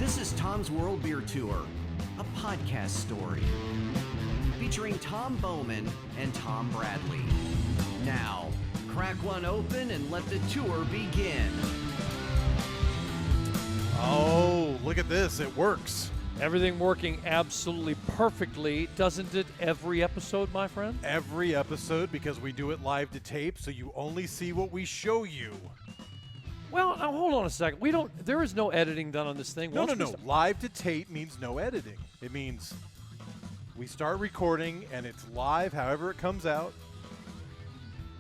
This is Tom's World Beer Tour, a podcast story featuring Tom Bowman and Tom Bradley. Now, crack one open and let the tour begin. Oh, look at this. It works. Everything working absolutely perfectly, doesn't it, every episode, my friend? Every episode, because we do it live to tape, so you only see what we show you. Well, now hold on a second. There is no editing done on this thing. No. Live to tape means no editing. It means we start recording and it's live however it comes out.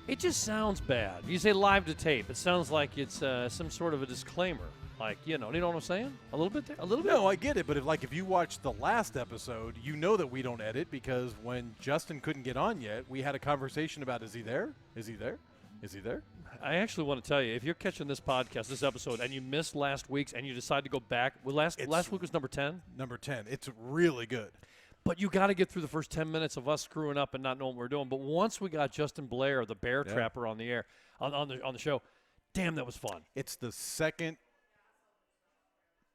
It just sounds bad. You say live to tape. It sounds like it's some sort of a disclaimer. Like, you know what I'm saying? A little bit there? A little bit? No, I get it, but if you watch the last episode, you know that we don't edit because when Justin couldn't get on yet, we had a conversation about, is he there? Is he there? Is he there? I actually want to tell you, if you're catching this podcast, this episode, and you missed last week's and you decide to go back, last week was number 10? Number 10. It's really good. But you got to get through the first 10 minutes of us screwing up and not knowing what we're doing. But once we got Justin Blair, the bear trapper, on the air, on the show, damn, that was fun. It's the second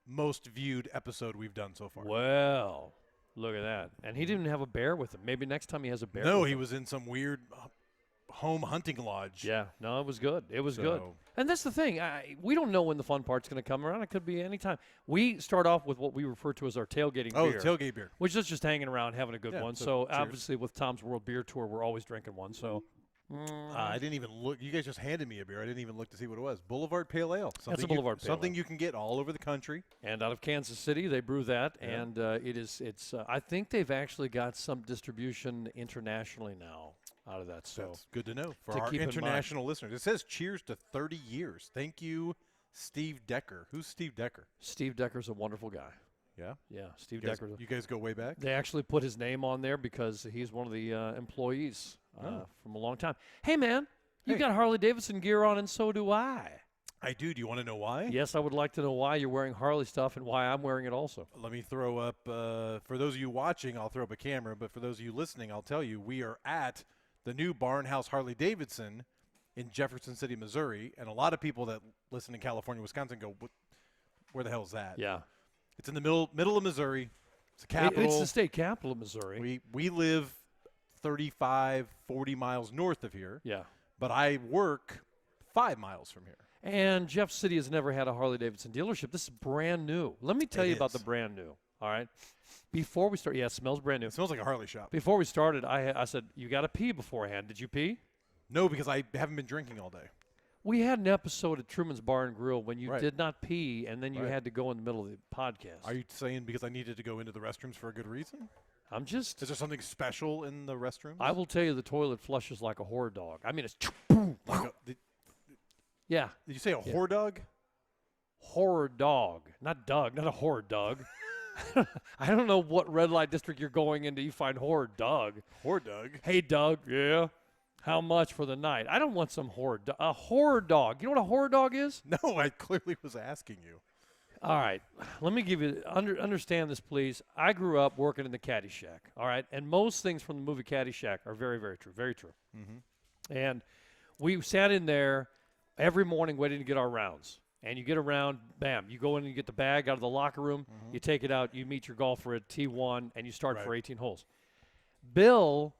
most viewed episode we've done so far. Well, look at that. And he didn't have a bear with him. Maybe next time he has a bear. No, he was in some weird home hunting lodge. Yeah, no, it was good. It was good. And that's the thing. We don't know when the fun part's going to come around. It could be any time. We start off with what we refer to as our tailgating beer. Oh, the tailgate beer. Which is just hanging around, having a good one. So cheers. obviously with Tom's World Beer Tour, we're always drinking one. So I didn't even look. You guys just handed me a beer. I didn't even look to see what it was. Boulevard Pale Ale. That's a Boulevard Pale Ale. Something you can get all over the country. And out of Kansas City, they brew that. Yeah. And it's. I think they've actually got some distribution internationally now out of that. So that's good to know for our international listeners. It says cheers to 30 years. Thank you, Steve Decker. Who's Steve Decker? Steve Decker's a wonderful guy. Yeah? Yeah, Steve Decker. You guys go way back? They actually put his name on there because he's one of the employees from a long time. Hey, man, you got Harley Davidson gear on, and so do I. I do. Do you want to know why? Yes, I would like to know why you're wearing Harley stuff and why I'm wearing it also. Let me throw up, for those of you watching, I'll throw up a camera, but for those of you listening, I'll tell you, we are at the new Barnhouse Harley Davidson in Jefferson City, Missouri, and a lot of people that listen in California, Wisconsin go, where the hell is that? Yeah. It's in the middle of Missouri. It's the capital. It's the state capital of Missouri. We live 35, 40 miles north of here. Yeah. But I work 5 miles from here. And Jeff City has never had a Harley Davidson dealership. This is brand new. Let me tell you about the brand new, all right? Before we start, it smells brand new. It smells like a Harley shop. Before we started, I said, you got to pee beforehand. Did you pee? No, because I haven't been drinking all day. We had an episode at Truman's Bar and Grill when you did not pee, and then you had to go in the middle of the podcast. Are you saying because I needed to go into the restrooms for a good reason? Is there something special in the restrooms? I will tell you the toilet flushes like a whore dog. I mean, it's yeah. Did you say a whore dog? Horror dog. Not Doug, not a horror dog. I don't know what red light district you're going into. You find horror Doug. Whore Doug. Hey, Doug. Yeah. How much for the night? I don't want some horror dog. A horror dog. You know what a horror dog is? No, I clearly was asking you. All right. Let me give you, understand this, please. I grew up working in the caddy shack, all right? And most things from the movie Caddyshack are very, very true. Very true. Mm-hmm. And we sat in there every morning waiting to get our rounds. And you get around, bam, you go in and you get the bag out of the locker room, you take it out, you meet your golfer at T1, and you start for 18 holes. Bill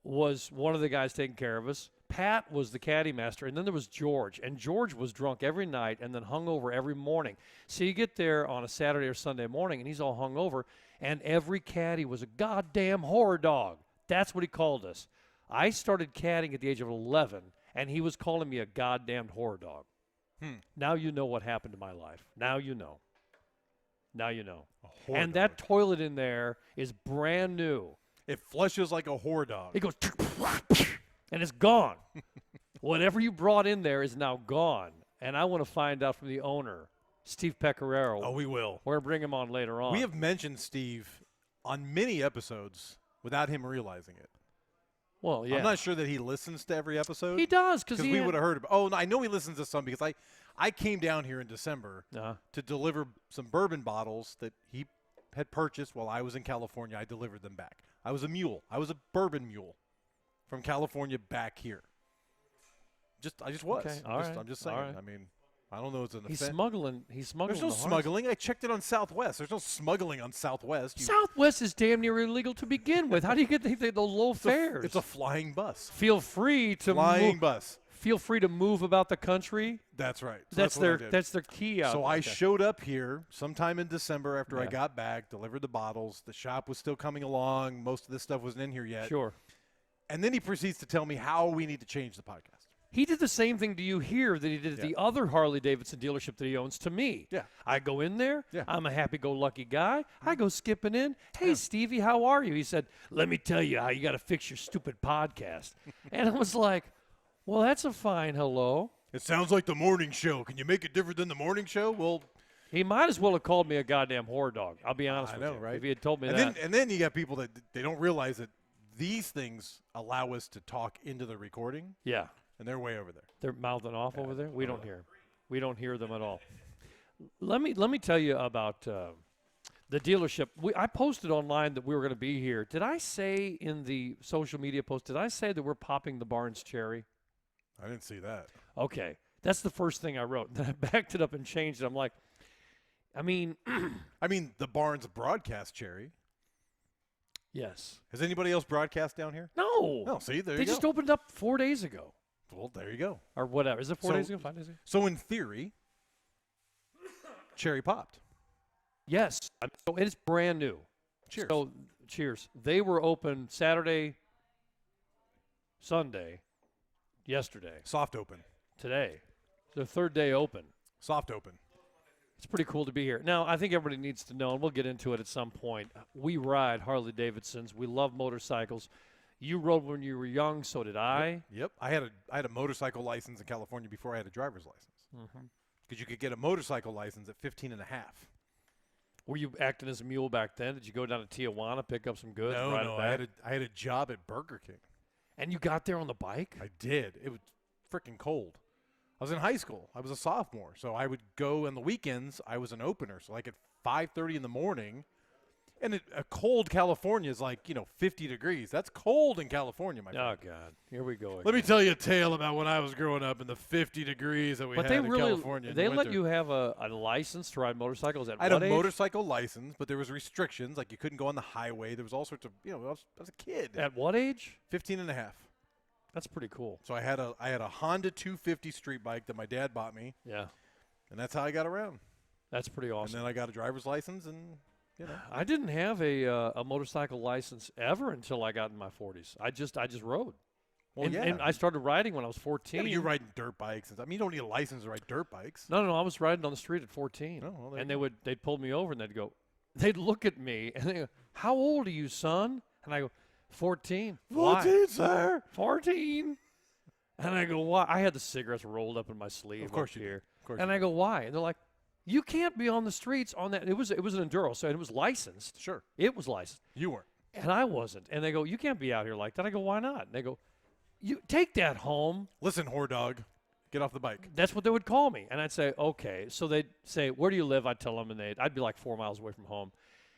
was one of the guys taking care of us. Pat was the caddy master, and then there was George. And George was drunk every night and then hung over every morning. So you get there on a Saturday or Sunday morning, and he's all hung over, and every caddy was a goddamn horror dog. That's what he called us. I started caddying at the age of 11, and he was calling me a goddamn horror dog. Now you know what happened to my life. Now you know. Now you know. And that toilet in there is brand new. It flushes like a whore dog. It goes, and it's gone. Whatever you brought in there is now gone. And I want to find out from the owner, Steve Pecoraro. Oh, we will. We're going to bring him on later on. We have mentioned Steve on many episodes without him realizing it. Well, yeah. I'm not sure that he listens to every episode. He does, because we would have heard about. Oh, no, I know he listens to some because I came down here in December to deliver some bourbon bottles that he had purchased while I was in California. I delivered them back. I was a mule. I was a bourbon mule from California back here. I just was. Okay. I'm just saying. All right. I mean, I don't know. It's an He's offense. smuggling. He's smuggling. There's no the harness. smuggling. I checked it on Southwest. There's no smuggling on Southwest. Southwest is damn near illegal to begin with. How do you get the low fares? It's a flying bus. Feel free to Flying bus. Feel free to move about the country. That's right. So That's what I their did. that's their key out. So there. I Okay. showed up here sometime in December after I Yeah. got back, delivered the bottles. The shop was still coming along. Most of this stuff wasn't in here yet. Sure. And then he proceeds to tell me how we need to change the podcast. He did the same thing to you here that he did at Yeah. the other Harley Davidson dealership that he owns to me. Yeah. I go in there. Yeah. I'm a happy-go-lucky guy. I go skipping in. Hey, Stevie, how are you? He said, let me tell you how you got to fix your stupid podcast. And I was like, well, that's a fine hello. It sounds like the morning show. Can you make it different than the morning show? Well, He might as well have called me a goddamn whore dog. I'll be honest I with know, you. right? If he had told me and that. then you got people that they don't realize that these things allow us to talk into the recording, Yeah. and they're way over there. They're mouthing off over there. We don't hear 'em. We don't hear them at all. Let me tell you about the dealership. I posted online that we were going to be here. Did I say in the social media post, did I say that we're popping the Barnes cherry? I didn't see that. Okay. That's the first thing I wrote. Then I backed it up and changed it. I'm like, I mean, I mean, the Barnes broadcast cherry. yes. Has anybody else broadcast down here? No. No, see, there They you go. just opened up 4 days ago Well, there you go. or whatever. Is it 4 So- days ago? 5 days ago? So in theory, cherry popped. Yes. So it's brand new. Cheers. So, cheers. They were open Saturday, Sunday, yesterday, Soft open. today. The third day open. Soft open. It's pretty cool to be here. Now, I think everybody needs to know, and we'll get into it at some point. We ride Harley Davidsons. We love motorcycles. You rode when you were young, so did I. Yep. I had a motorcycle license in California before I had a driver's license. Mm-hmm. Because you could get a motorcycle license at 15 and a half. Were you acting as a mule back then? Did you go down to Tijuana, pick up some goods, and ride No, it back? I had a job at Burger King. And you got there on the bike? I did. It was freaking cold. I was in high school. I was a sophomore, so I would go on the weekends. I was an opener, so like at 5:30 in the morning, and a cold California is like 50 degrees. That's cold in California, my Oh, friend. God. Here we go again. Let me tell you a tale about when I was growing up in the 50 degrees that we But had they in really, California. in they the let winter. you have a license to ride motorcycles at I had what a age? motorcycle license, but there was restrictions. Like you couldn't go on the highway. There was all sorts of, I was a kid. At what age? 15 and a half. That's pretty cool. So I had a Honda 250 street bike that my dad bought me, Yeah, and that's how I got around. that's pretty awesome. And then I got a driver's license, and I didn't have a motorcycle license ever until I got in my 40s. I just rode. well, and, yeah. and I started riding when I was 14. Yeah, but you're riding dirt bikes. And I mean, you don't need a license to ride dirt bikes. No, I was riding on the street at 14. Oh, well, there and you they'd pull me over and they'd look at me and they go, "How old are you, son?" And I go, 14. Why? 14, sir. 14. And I go, why? I had the cigarettes rolled up in my sleeve. Of course up you did. here. Of course. And I go, why? And they're like, you can't be on the streets on that. It was an enduro, so it was licensed. Sure. It was licensed. You weren't. And I wasn't. And they go, you can't be out here like that. I go, why not? And they go, you take that home. Listen, whore dog, get off the bike. That's what they would call me. And I'd say, okay. So they'd say, where do you live? I'd tell them, and I'd be like 4 miles away from home.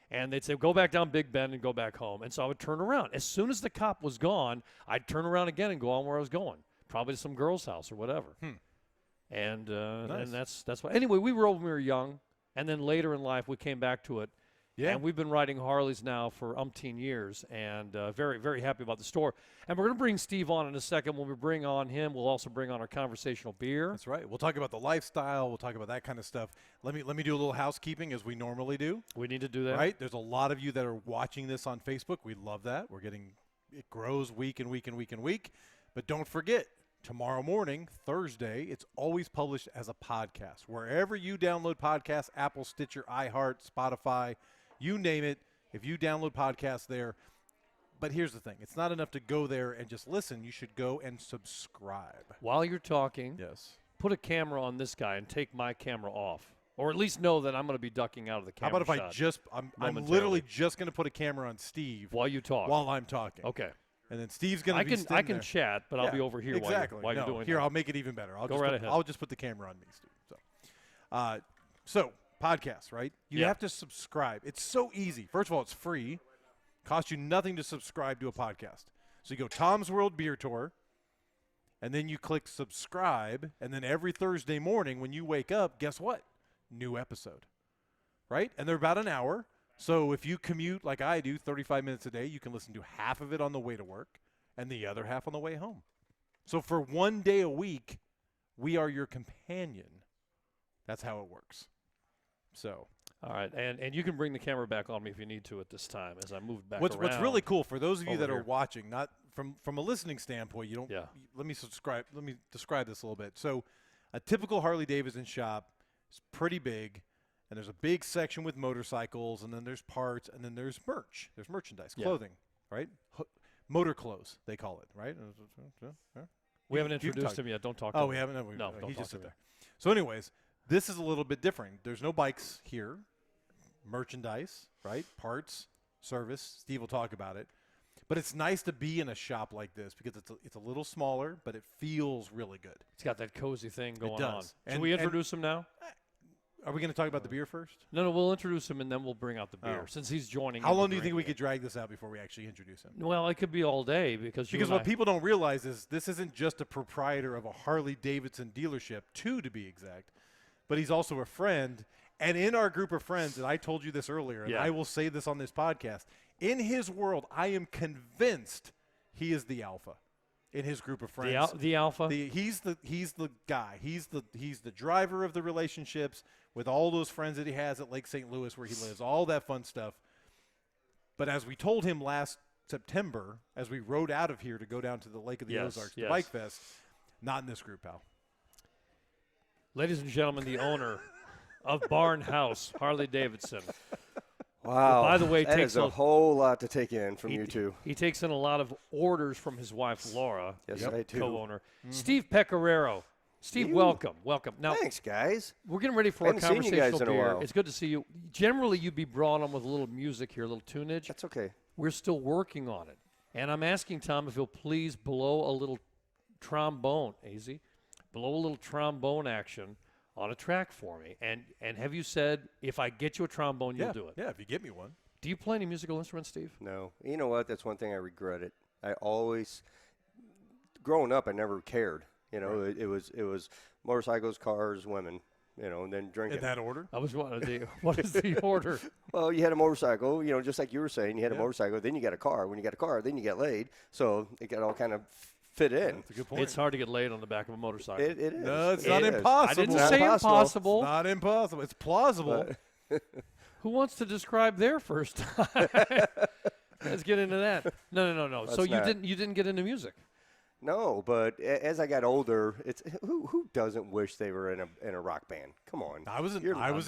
And they'd say, go back down Big Bend and go back home. And so I would turn around. As soon as the cop was gone, I'd turn around again and go on where I was going, probably to some girl's house or whatever. And Nice. and that's what. Anyway, we rode when we were young, and then later in life we came back to it. Yeah. And we've been riding Harleys now for umpteen years, and very, very happy about the store. And we're going to bring Steve on in a second. When we bring on him, we'll also bring on our conversational beer. That's right. We'll talk about the lifestyle. We'll talk about that kind of stuff. Let me do a little housekeeping as we normally do. We need to do that. Right? There's a lot of you that are watching this on Facebook. We love that. It grows week and week and week and week. But don't forget, tomorrow morning, Thursday, it's always published as a podcast. Wherever you download podcasts, Apple, Stitcher, iHeart, Spotify, you name it, if you download podcasts there. But here's the thing. It's not enough to go there and just listen. You should go and subscribe. While you're talking, Yes. put a camera on this guy and take my camera off. Or at least know that I'm going to be ducking out of the How camera about if shot I'm momentarily. literally just going to put a camera on Steve while you talk. while I'm talking. Okay. And then Steve's going to I be can sitting there. chat, but I'll Yeah, be over here exactly. while you're No, doing here, that. I'll make it even better. Go right ahead. I'll just put the camera on me, Steve. So podcasts, right? You Yeah. have to subscribe. It's so easy. First of all, it's free. Costs you nothing to subscribe to a podcast. So you go Tom's World Beer Tour, and then you click subscribe, and then every Thursday morning when you wake up, guess what? New episode, right? And they're about an hour. So if you commute like I do, 35 minutes a day, you can listen to half of it on the way to work and the other half on the way home. So for 1 day a week, we are your companion. That's how it works. So. All right, and you can bring the camera back on me if you need to at this time as I move back What's around. really cool for those of you over that are here. watching, not from a listening standpoint, you don't. Yeah. Let me describe this a little bit. So, a typical Harley Davidson shop is pretty big, and there's a big section with motorcycles, and then there's parts, and then there's merch. There's merchandise, Yeah. clothing, right? Motor clothes, they call it, right? We haven't You can introduced talk. him yet. Don't talk to Oh, him. we haven't. No, No, don't he's talk just to sit me. there. So, anyways, this is a little bit different. There's no bikes here. Merchandise, right? Parts, service. Steve will talk about it. But it's nice to be in a shop like this because it's a little smaller, but it feels really good. It's got that cozy thing going on. does. Should And- we and- introduce him now? Are we going to talk about the beer first? No, we'll introduce him and then we'll bring out the beer Oh. since he's joining. How in, long we're do you think we drinking could drag this out before we actually introduce him? it. Well, it could be all day because Because what people don't realize is this isn't just a proprietor of a Harley Davidson dealership, two to be exact, but he's also a friend. And in our group of friends, and I told you this earlier, and Yeah. I will say this on this podcast, in his world, I am convinced he is the alpha in his group of friends. the alpha. He's the guy. He's the driver of the relationships with all those friends that he has at Lake St. Louis where he lives, all that fun stuff. But as we told him last September, as we rode out of here to go down to the Lake of the Yes, Ozarks, yes. the Bike Fest, not in this group, pal. Ladies and gentlemen, the owner of Barn House, Harley Davidson. Wow. By the way, that takes is a a- whole lot to take in from He- you two. He takes in a lot of orders from his wife, Laura, Yes, I do. co-owner. Steve Pecoraro. Steve, welcome. Now, Thanks, guys. we're getting ready for I a haven't seen you guys conversational in a beer. while. It's good to see you. Generally, you'd be brought on with a little music here, a little tunage. That's okay. We're still working on it. And I'm asking Tom if he'll please blow a little trombone, easy, blow a little trombone action on a track for me. And have you said, if I get you a trombone, you'll do it? Yeah, if you get me one. Do you play any musical instruments, Steve? No. You know what? That's one thing I regretted. I always, growing up, I never cared. You know, it was motorcycles, cars, women, you know, and then drinking. In that order? I was wondering, what is the order? Well, you had a motorcycle, you know, just like you were saying, you had a Yeah. motorcycle, then you got a car. When you got a car, then you get laid. So it got all kind of fit in. That's a good point. It's hard to get laid on the back of a motorcycle. It is. No, it's It not is. impossible. I didn't Not say impossible. impossible. It's not impossible. It's plausible. Who wants to describe their first time? Let's get into that. No. So Let's not. you didn't get into music. No, but as I got older, it's who doesn't wish they were in a rock band? Come on. I was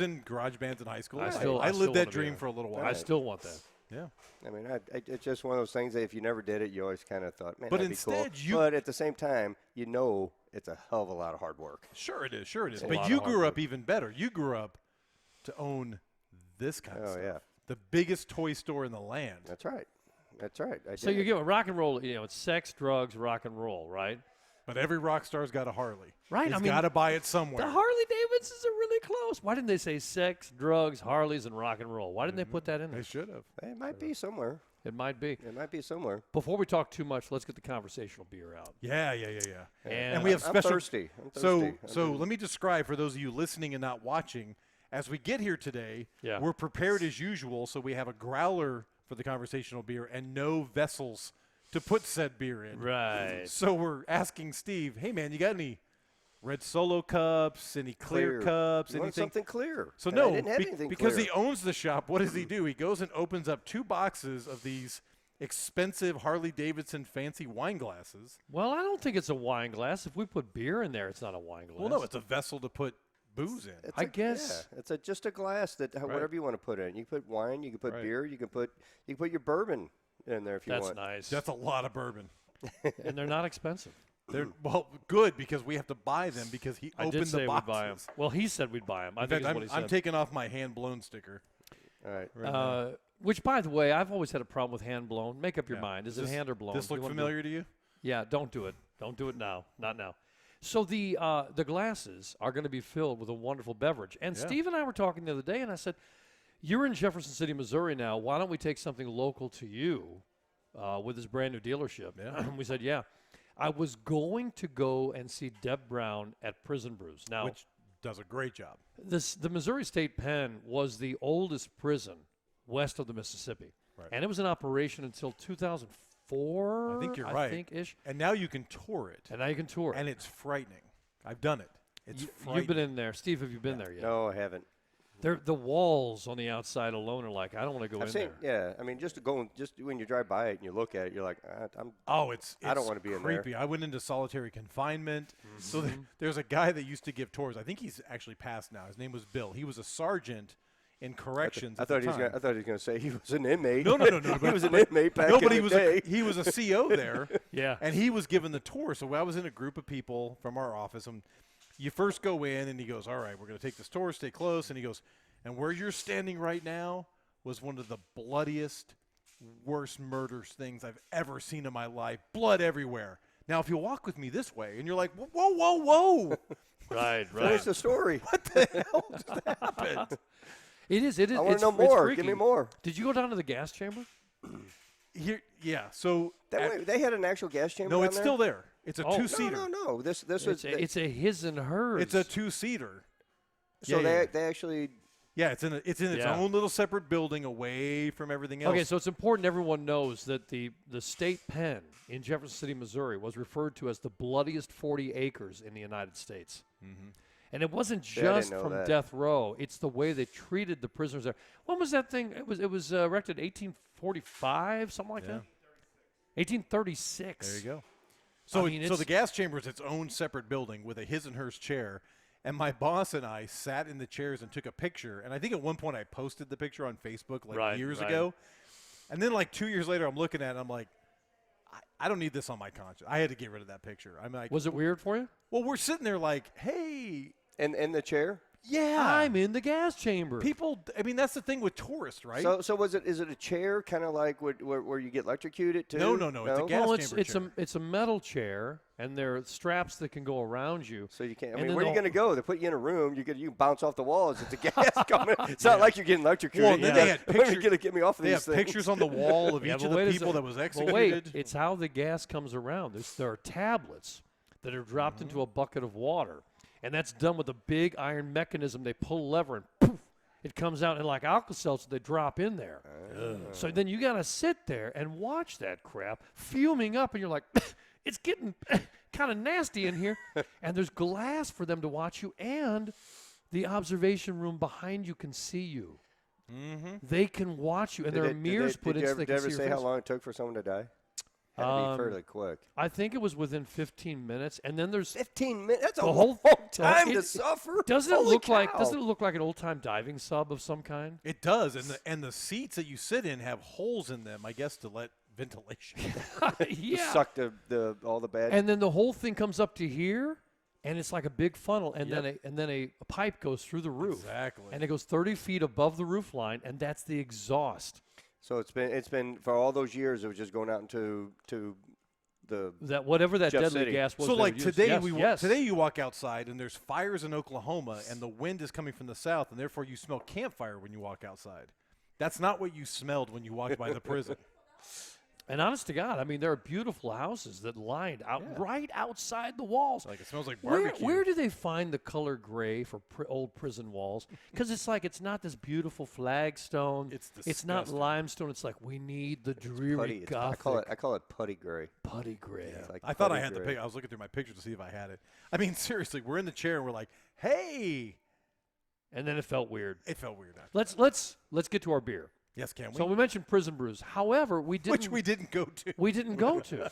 in garage bands in high school. I I, still lived wanna that be dream a- for a little while. I still want that. Yeah. I mean, it's just one of those things that if you never did it, you always kind of thought, man, But that'd be cool. instead you- But at the same time, you know it's a hell of a lot of hard work. Sure it is. Sure it is. a But lot you of hard grew work. up even better. You grew up to own this kind of Oh, stuff. yeah. The biggest toy store in the land. That's right. That's right. I So did you it. give rock and roll, it's sex, drugs, rock and roll, right? But every rock star's got a Harley. Right, He's I mean, got to buy it somewhere. The Harley Davidsons are really close. Why didn't they say sex, drugs, Harleys, and rock and roll? Why didn't they put that in They there? should have. It might be somewhere. It might be. It might be somewhere. Before we talk too much, let's get the conversational beer out. Yeah. And we have I'm special. thirsty. I'm So, thirsty. so let me describe for those of you listening and not watching. As we get here today, Yeah. we're prepared as usual. So we have a growler for the conversational beer and no vessels to put said beer in. Right. So we're asking Steve, hey man, you got any red Solo cups, any clear cups, You want anything? something clear. So And I no, didn't have anything because clear. he owns the shop. What does he do? He goes and opens up 2 boxes of these expensive Harley Davidson fancy wine glasses. Well, I don't think it's a wine glass. If we put beer in there, it's not a wine glass. Well, no, it's a vessel to put booze in. It's I a- guess. yeah, it's just a glass that whatever you want to put in. You can put wine, you can put Right. beer, you can put your bourbon in there if you That's want. nice. That's a lot of bourbon. And they're not expensive. They're well good because we have to buy them because he I opened did say the we'd boxes. buy them. Well, he said we'd buy them. I In think fact, is what he said. I'm taking off my hand blown sticker. All right. Right now. Which, by the way, I've always had a problem with hand blown. Make up your Yeah. mind. Is Does it hand or blown? This Do you look wanna do- familiar to you? Yeah, don't do it. Don't do it now. Not now. So the glasses are going to be filled with a wonderful beverage. And Yeah. Steve and I were talking the other day, and I said, "You're in Jefferson City, Missouri now. Why don't we take something local to you with this brand new dealership?" Yeah. We said, "Yeah." I was going to go and see Deb Brown at Prison Brews. Now, Which does a great job. the Missouri State Pen was the oldest prison west of the Mississippi. Right. And it was in operation until 2004. I think you're right. I think ish. And now you can tour it. And now you can tour it. And it's frightening. I've done it. It's frightening. You've been in there. Steve, have you been there yet? No, I haven't. The walls on the outside alone are like, I don't want to go I've in seen, there. yeah. I mean, just when you drive by it and you look at it, you're like, I don't wanna be in there. creepy. I went into solitary confinement. So there's a guy that used to give tours. I think he's actually passed now. His name was Bill. He was a sergeant in corrections. I thought he was going to say he was an inmate. No. He was an inmate back in but the day. he was a CO there. Yeah. And he was given the tour. So I was in a group of people from our office, and you first go in, and he goes, all right, we're going to take this tour, stay close. And he goes, and where you're standing right now was one of the bloodiest, worst murders things I've ever seen in my life. Blood everywhere. Now, if you walk with me this way, and you're like, whoa. Right. Finish the story. What the hell just happened? It is. I want it's- to know it's more. freaky. Give me more. Did you go down to the gas chamber? So They had an actual gas chamber. no, down it's there? still there. It's a Oh. two-seater. No. This was. It's a his and hers. It's a two-seater. So yeah. they actually. Yeah, it's in its Yeah. own little separate building away from everything else. Okay, so it's important everyone knows that the state pen in Jefferson City, Missouri, was referred to as the bloodiest 40 acres in the United States. Mm-hmm. And it wasn't Yeah, I didn't just know from that. death row; it's the way they treated the prisoners there. When was that thing? It was erected 1845, something like that. 1836. There you go. So, I mean, so it's- the gas chamber is its own separate building with a his and hers chair. And my boss and I sat in the chairs and took a picture. And I think at one point I posted the picture on Facebook years right. ago. And then 2 years later, I'm looking at it and I'm like, I don't need this on my conscience. I had to get rid of that picture. I'm like, Was it weird for you? well, we're sitting there like, hey, In the chair. yeah. I'm in the gas chamber. People, I mean, that's the thing with tourists, right? So is it a chair kind of like where you get electrocuted too? No. It's a gas well, chamber chair. it's a metal chair, and there are straps that can go around you. So you can't. I And mean, then where are you the- going to go? They put you in a room. You can bounce off the walls. It's a gas coming. It's not like you're getting electrocuted. Well, then they had When are you pictures- going to get me off of They these have things? pictures on the wall of Yeah, each but of the wait a people sec- that was But executed. wait, it's how the gas comes around. There are tablets that are dropped into a bucket of water, and that's done with a big iron mechanism. They pull a lever and poof, it comes out, and like Alka-Seltzer, they drop in there. So then you got to sit there and watch that crap fuming up, and you're like, it's getting kind of nasty in here. And there's glass for them to watch you, and the observation room behind you can see you. Mm-hmm. They can watch you, and there are mirrors put in so they Did you can ever see say your how face. long it took for someone to die? Had to be fairly quick. I think it was within 15 minutes, and then there's 15 minutes. That's a The whole- long time it- to it- suffer. doesn't it Holy look like cow. doesn't it look like an old time diving sub of some kind? It does, and the seats that you sit in have holes in them, I guess, to let ventilation. Yeah. Suck all the bad. And then the whole thing comes up to here, and it's like a big funnel, and Yep. then a pipe goes through the roof, Exactly. and it goes 30 feet above the roof line, and that's the exhaust. So it's been for all those years. It was just going out into the. That whatever that Jeff deadly City. gas was. So they like would use. today Yes, today you walk outside and there's fires in Oklahoma and the wind is coming from the south and therefore you smell campfire when you walk outside. That's not what you smelled when you walked by the prison. And honest to God, I mean, there are beautiful houses that lined out right outside the walls. Like it smells like Where, barbecue. where do they find the color gray for old prison walls? Because it's like it's not this beautiful flagstone. It's not disgusting. limestone. It's like we need the dreary Putty. gothic I call it putty gray. putty gray. It's like I thought I putty had the gray. pic. I was looking through my pictures to see if I had it. I mean, seriously, we're in the chair and we're like, "Hey!" And then it felt weird. It felt weird. After. Let's get to our beer. Yes, can we? So we mentioned Prison Brews. However, we didn't. Which we didn't go to. We didn't go to.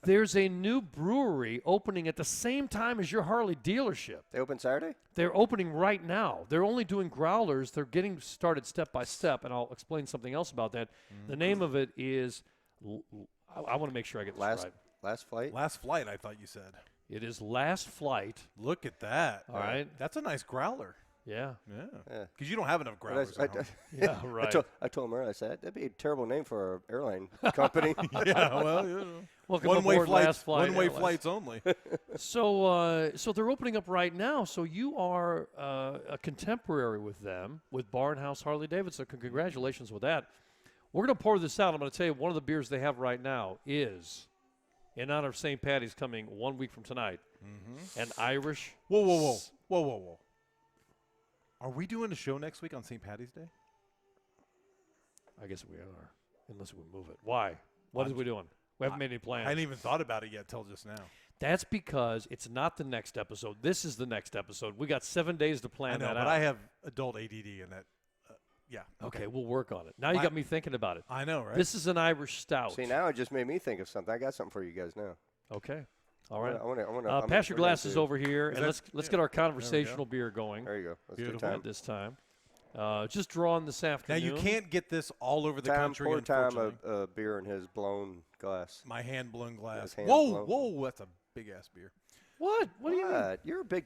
There's a new brewery opening at the same time as your Harley dealership. They open Saturday. They're opening right now. They're only doing growlers. They're getting started step by step, and I'll explain something else about that. The name of it is, I want to make sure I get this right. Last flight. Last flight, I thought you said. It is Last Flight. Look at that. All right. That's a nice growler. Yeah. Yeah. Yeah. Because you don't have enough growlers at home. Yeah, right. I told him earlier. I said that'd be a terrible name for an airline company. Yeah, well, you know. Welcome One-way aboard flights. Last Flight One-way Airlines. flights only. So they're opening up right now. So you are a contemporary with them, with Barnhouse Harley Davidson. Congratulations with that. We're going to pour this out. I'm going to tell you one of the beers they have right now is in honor of St. Patty's coming 1 week from tonight, an Irish. Whoa. Are we doing a show next week on St. Patty's Day? I guess we are, unless we move it. Why? What are we doing? We haven't made any plans. I hadn't even thought about it yet till just now. That's because it's not the next episode. This is the next episode. We got 7 days to plan that out. But I have adult ADD in that. Yeah. Okay, we'll work on it. Now you got me thinking about it. I know, right? This is an Irish stout. See, now it just made me think of something. I got something for you guys now. Okay. All right. I wanna, pass your glasses over here, and let's get our conversational beer going. There you go. Let's Beautiful. do At this time. Just drawing this Now, afternoon. you can't get this all over the country, Pour time unfortunately. a beer in his blown glass. My hand-blown glass. hand Whoa, blown. that's a big-ass beer. What? What do you mean? You're a big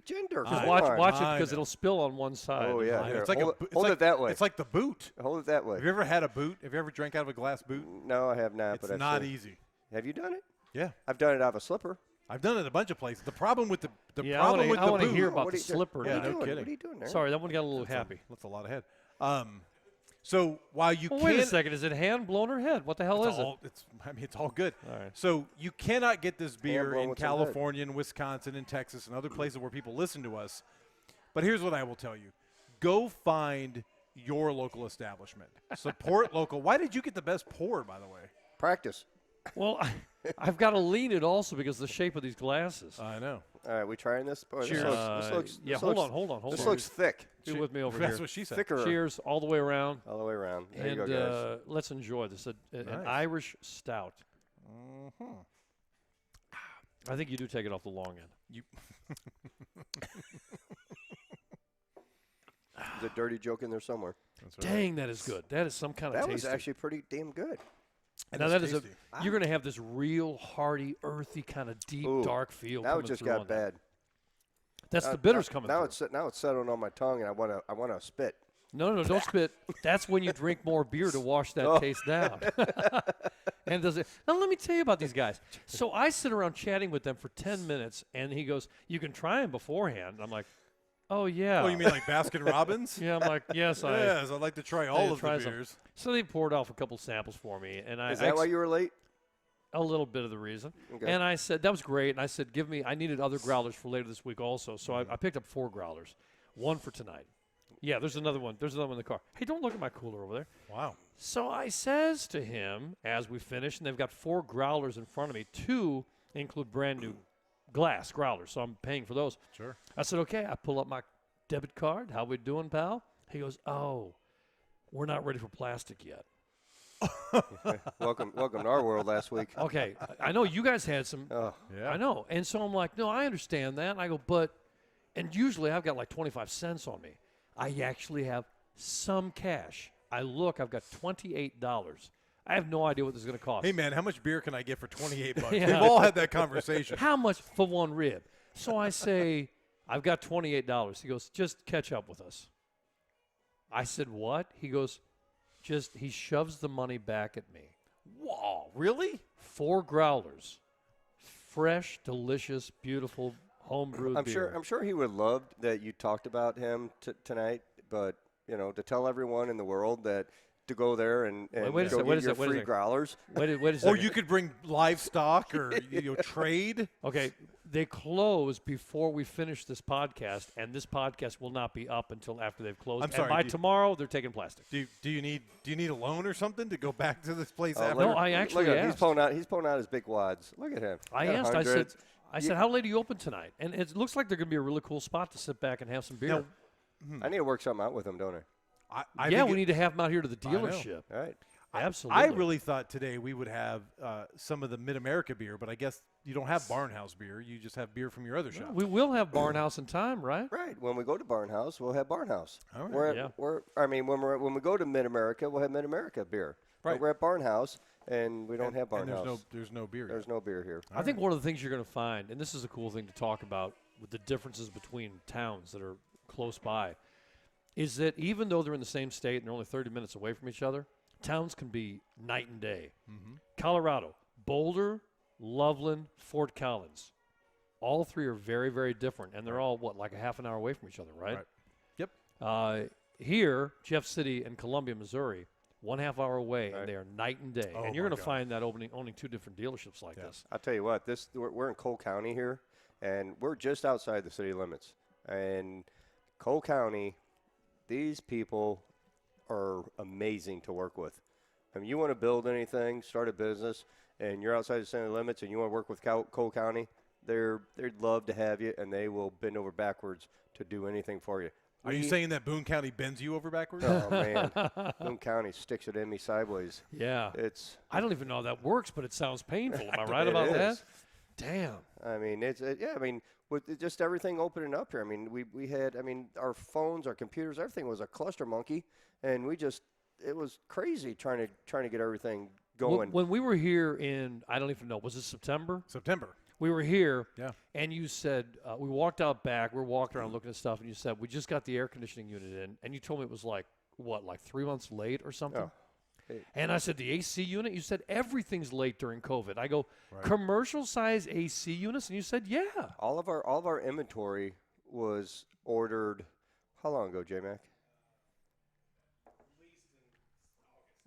gender. Just Come watch on. it I because know. it'll spill on one side. Oh, yeah. It's Here, like hold it that way. It's like the boot. Hold it that way. Have you ever had a boot? Have you ever drank out of a glass boot? No, I have not. It's but I've not seen- easy. Have you done it? Yeah. I've done it out of a slipper. I've done it a bunch of places. The problem with the Yeah, problem with I the want to boot. hear about What the are you doing? slipper. What are Yeah, you no doing? kidding. What are you doing there? Sorry, that one got a little happy. That's a lot of head. So while you Well, can't, wait a second. Is it hand blown or head? What the hell is it? It's all good. All right. So you cannot get this beer blown in with some head. California and Wisconsin and Texas and other places where people listen to us. But here's what I will tell you: go find your local establishment. Support local. Why did you get the best pour, by the way? Practice. Well, I've got to lean it also because of the shape of these glasses. I know. All right, we trying this? Boy, Cheers. This looks, Yeah, this hold looks- on. This looks thick. Be with me over That's here. what she said. Thicker. Cheers all the way around. All the way around. There And you go, guys. let's enjoy this. An Nice. Irish stout. Mm-hmm. I think you do take it off the long end. There's a dirty joke in there somewhere. That's right. Dang, that is good. That is some kind of That was tasty. actually pretty damn good. And Now it's that is tasty. you're going to have this real hearty, earthy kind of deep, Ooh, dark feel. Now coming it just through got on that. bad. That's the bitters coming now through. Now it's settled on my tongue, and I wanna spit. No, don't spit. That's when you drink more beer to wash that taste down. And does it? Now let me tell you about these guys. So I sit around chatting with them for 10 minutes, and he goes, "You can try them beforehand." I'm like, "Oh yeah." Oh, you mean like Baskin Robbins? Yeah, I'm like, "Yes, I." Yes, I'd like to try all of the try some. beers. So they poured off a couple samples for me, and Is that why you were late? a little bit of the reason. Okay. And I said, that was great. And I said, I needed other growlers for later this week also. So I picked up 4 growlers, 1 for tonight. Yeah, there's another one. There's another one in the car. Hey, don't look at my cooler over there. Wow. So I says to him as we finish, and they've got 4 growlers in front of me. 2 include brand new glass growlers, so I'm paying for those. Sure. I said, okay. I pull up my debit card. How we doing, pal? He goes, oh, we're not ready for plastic yet. Welcome to our world last week. Okay, I know you guys had some. Oh, Yeah. I know. And so I'm like, no, I understand that. And I go, and usually I've got like 25 cents on me. I actually have some cash. I look, I've got $28. I have no idea what this is going to cost. Hey, man, how much beer can I get for $28? Yeah. We've all had that conversation. How much for one rib? So I say, I've got $28. He goes, just catch up with us. I said, what? He goes, he shoves the money back at me. Whoa, really? 4 growlers. Fresh, delicious, beautiful, homebrewed I'm beer. sure he would love that you talked about him tonight, but to tell everyone in the world that to go there and wait a go sec, get your free growlers. Wait a Or second. you could bring livestock or trade. Okay, they close before we finish this podcast, and this podcast will not be up until after they've closed. I'm sorry, And by tomorrow, they're taking plastic. Do you need a loan or something to go back to this place Oh, after? No, I actually look at him. asked. He's pulling out his big wads. Look at him. I Got asked. hundreds. I said, how late are you open tonight? And it looks like they're going to be a really cool spot to sit back and have some beer. Now, I need to work something out with him, don't I? I yeah, think we need to have them out here to the I know. dealership. All right. Absolutely. I really thought today we would have some of the Mid-America beer, but I guess you don't have Barnhouse beer. You just have beer from your other shop. We will have Barnhouse in time, right? Right. When we go to Barnhouse, we'll have Barnhouse. All right. When we go to Mid-America, we'll have Mid-America beer. Right. But we're at Barnhouse, and we don't have And Barnhouse. there's no beer. There's no beer here. I think one of the things you're going to find, and this is a cool thing to talk about with the differences between towns that are close by, is that even though they're in the same state and they're only 30 minutes away from each other, towns can be night and day. Mm-hmm. Colorado, Boulder, Loveland, Fort Collins. All 3 are very, very different, and they're all, like a half an hour away from each other, right? Right. Yep. Here, Jeff City and Columbia, Missouri, 1/2 hour away, Right. and they are night and day. Oh and you're my going to God. find that owning 2 different dealerships like this. I'll tell you what, we're in Cole County here, and we're just outside the city limits. And Cole County, these people are amazing to work with. I mean, you want to build anything, start a business, and you're outside the city limits, and you want to work with Cole County, they'd love to have you, and they will bend over backwards to do anything for you. Are you saying that Boone County bends you over backwards? Oh, man. Boone County sticks it in me sideways. Yeah. It's I don't even know how that works, but it sounds painful. Am I right It about that? is. Damn. I mean, yeah, I mean, with just everything opening up here, I mean, we had, I mean, our phones, our computers, everything was a cluster monkey, and it was crazy trying to get everything going. When we were here in, I don't even know, was it September? September. We were here, Yeah. and you said, we walked out back, we were walking around looking at stuff, and you said, we just got the air conditioning unit in, and you told me it was like 3 months late or something? Oh. Hey. And I said, the AC unit? You said everything's late during COVID. I go, Right. commercial size AC units? And you said, yeah. All of our inventory was ordered, how long ago, J-Mac?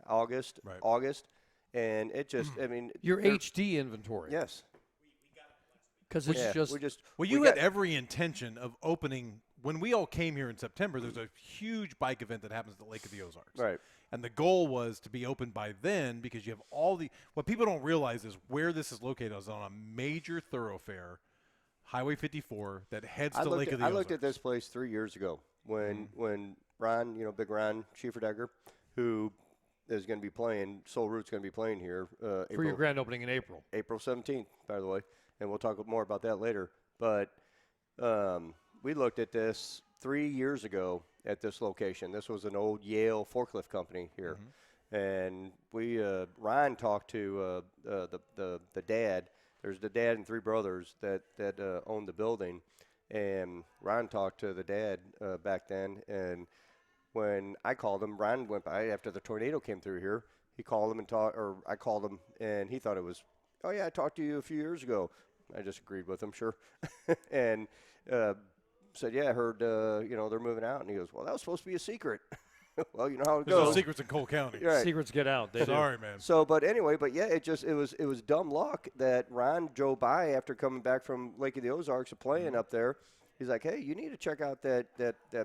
August. Right. August. And it just, I mean. Your they're- HD inventory. Yes. Because it's Yeah, just, Well, we you had got- every intention of opening. When we all came here in September, there's a huge bike event that happens at the Lake of the Ozarks. Right. And the goal was to be open by then because you have all the – what people don't realize is where this is located is on a major thoroughfare, Highway 54, that heads to Lake of the I Ozarks. looked at this place 3 years ago when Ron, Big Ron Schieferdegger, who is going to be playing, Soul Root's going to be playing here for your grand opening in April. April 17th, by the way, and we'll talk more about that later. But we looked at this 3 years ago at this location. This was an old Yale forklift company here, and we Ryan talked to the dad. There's the dad and 3 brothers that owned the building, and Ryan talked to the dad back then. And when I called him, Ryan went by after the tornado came through here. He called him and I called him, and he thought it was, oh yeah, I talked to you a few years ago. I just agreed with him, sure, and said, yeah, I heard they're moving out, and he goes, well, that was supposed to be a secret. Well, you know how it There's goes. no secrets in Cole County. Right. Secrets get out. They do. Sorry, man. So, but anyway, but yeah, it was dumb luck that Ron drove by after coming back from Lake of the Ozarks and playing up there. He's like, hey, you need to check out that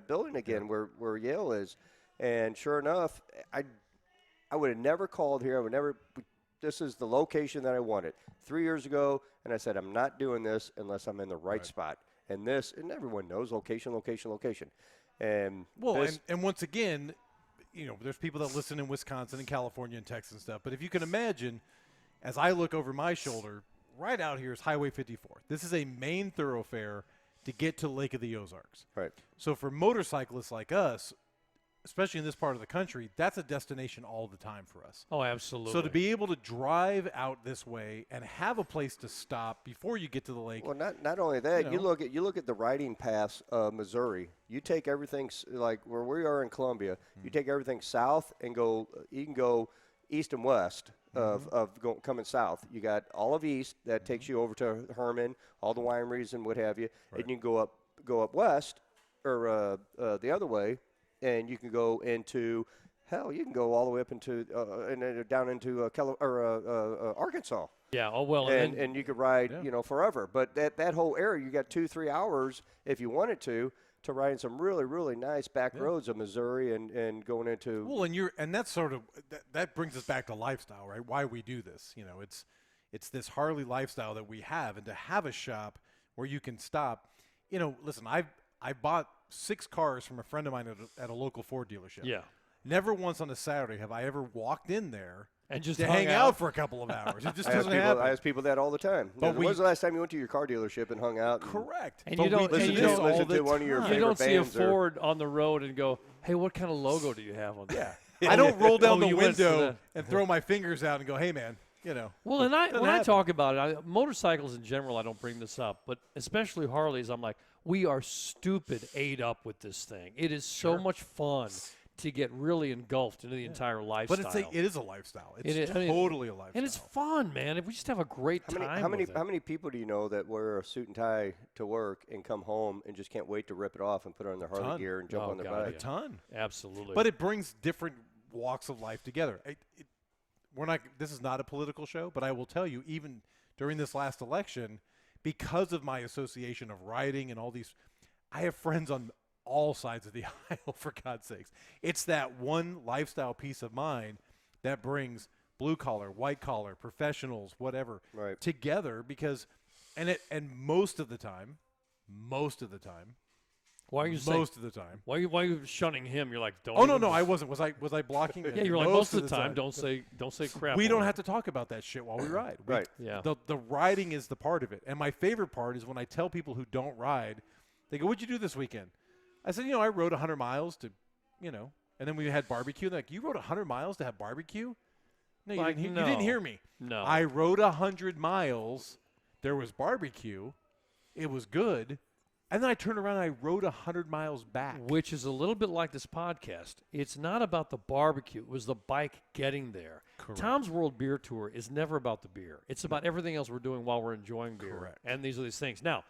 building again where Yale is. And sure enough, I would have never called here. I would never. This is the location that I wanted 3 years ago, and I said I'm not doing this unless I'm in the right spot. And everyone knows location. And Well, and once again, there's people that listen in Wisconsin and California and Texas and stuff. But if you can imagine, as I look over my shoulder, right out here is Highway 54. This is a main thoroughfare to get to Lake of the Ozarks. right. So for motorcyclists like us, especially in this part of the country, that's a destination all the time for us. Oh, absolutely. So to be able to drive out this way and have a place to stop before you get to the lake. Well, not only that, you know. look at the riding paths of Missouri. You take everything like where we are in Columbia. You take everything south and go. You can go east and west coming south. You got all of east that takes you over to Herman, all the wineries and what have you, and you can go up west or the other way, and you can go into. Hell, you can go all the way up into and then down into Arkansas. Yeah. Oh well. And you could ride, forever. But that whole area, you got 2-3 hours if you wanted to ride in some really, really nice back roads of Missouri and going into. Well, and that's sort of that brings us back to lifestyle, right? Why we do this, it's this Harley lifestyle that we have, and to have a shop where you can stop. Listen, I bought 6 cars from a friend of mine at a local Ford dealership. yeah. Never once on a Saturday have I ever walked in there And just to hung hang out for a couple of hours. It just doesn't happen. I ask people that all the time. But When's the last time you went to your car dealership and hung out? Correct. And But you don't- we and do you this don't- all listen the to one of your time. You favorite don't see a bands or- Ford on the road and go, hey, what kind of logo do you have on there? I don't roll down the you went to window the- and throw my fingers out and go, hey, man, Well, and Doesn't when I happen. talk about it, motorcycles in general, I don't bring this up, but especially Harleys, I'm like, we are stupid ate up with this thing. It is so much fun to get really engulfed into the entire lifestyle. But it is a lifestyle. It's It is- I mean, totally a lifestyle. and it's fun, man. If we just have a great time How many with it. how many people do you know that wear a suit and tie to work and come home and just can't wait to rip it off and put it on their Harley Ton. gear and jump Oh, on their God, bike? a ton. Absolutely. But it brings different walks of life together. We're not. This is not a political show, but I will tell you, even during this last election, because of my association of riding and all these, I have friends on all sides of the aisle, for God's sakes. It's that one lifestyle peace of mind that brings blue collar, white collar, professionals, whatever, together because and most of the time, why are you most of the time. Why are you shunning him? You're like, don't. Oh no, I wasn't. Was I blocking? Yeah, you're like most of the time. Don't say crap. We don't have to talk about that shit while we ride. Yeah. The riding is the part of it, and my favorite part is when I tell people who don't ride, they go, "What'd you do this weekend?" I said, I rode 100 miles to, and then we had barbecue. They're like, you rode 100 miles to have barbecue? No, you didn't hear me. No. I rode 100 miles. There was barbecue. It was good. And then I turned around and I rode 100 miles back. Which is a little bit like this podcast. It's not about the barbecue. It was the bike getting there. Correct. Tom's World Beer Tour is never about the beer. It's about everything else we're doing while we're enjoying beer. Correct. And these are these things. Now,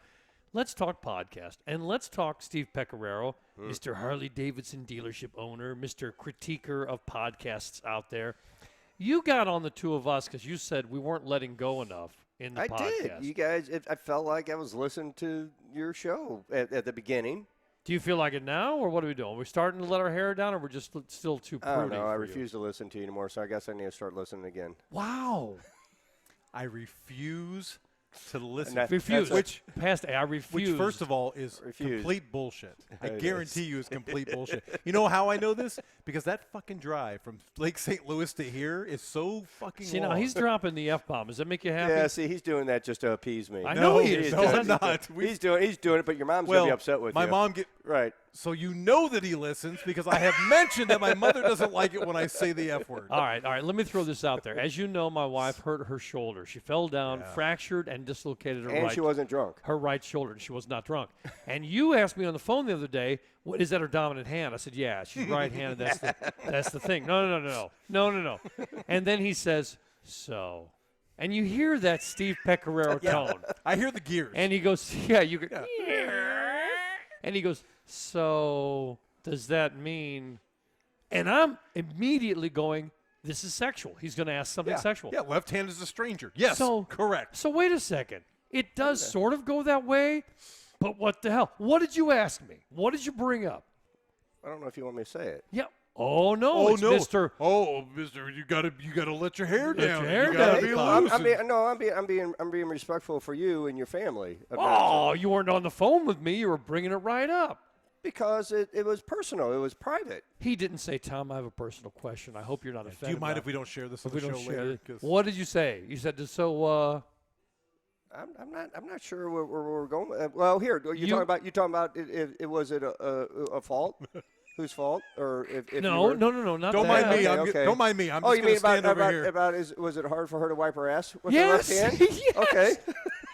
let's talk podcast. And let's talk Steve Pecoraro, Mr. Harley Davidson dealership owner, Mr. critiquer of podcasts out there. You got on the two of us because you said we weren't letting go enough in the podcast. I did. You guys, I felt like I was listening to your show at the beginning. Do you feel like it now, or what are we doing? Are we starting to let our hair down, or we're just still too prudy? I don't know. I for refuse to listen to you anymore, so I guess I need to start listening again. Wow. I refuse to listen. Refuse. Which I refuse. Which, first of all, is complete bullshit. I guarantee you is complete bullshit. You know how I know this? Because that fucking drive from Lake St. Louis to here is so fucking long. Now he's dropping the F-bomb. Does that make you happy? Yeah, see, he's doing that just to appease me. I know he is. No, I'm not. He's doing it, but your mom's going to be upset with you. My mom Right. So you know that he listens because I have mentioned that my mother doesn't like it when I say the F word. All right. Let me throw this out there. As you know, my wife hurt her shoulder. She fell down, fractured, and dislocated her she wasn't drunk. Her right shoulder. She was not drunk. And you asked me on the phone the other day, "What is that her dominant hand?" I said, "Yeah, she's right-handed. That's the thing." No. And then he says, "So," and you hear that Steve Pecoraro tone. I hear the gears. And he goes, "Yeah, you could." And he goes, "So does that mean?" And I'm immediately going, "This is sexual." He's going to ask something sexual. Yeah, left hand is a stranger. Yes, correct. So wait a second. It does sort of go that way, but what the hell? What did you ask me? What did you bring up? I don't know if you want me to say it. Yeah. Oh no, it's Mr. Oh, Mister, you gotta let your hair down. Your hair you gotta down. be loose. I'm being respectful for you and your family. Oh, you weren't on the phone with me. You were bringing it right up. Because it was personal. It was private. He didn't say, "Tom, I have a personal question. I hope you're not offended." Do you mind if we don't share this on the show later? What did you say? You said, "So." I'm not sure where we're going. Well, here you talking about it was it a fault? Whose fault? Or if no, not don't that. Mind me. Okay. Don't mind me. I'm just you mean stand over here. Was it hard for her to wipe her ass with yes. her left hand? Yes. Okay.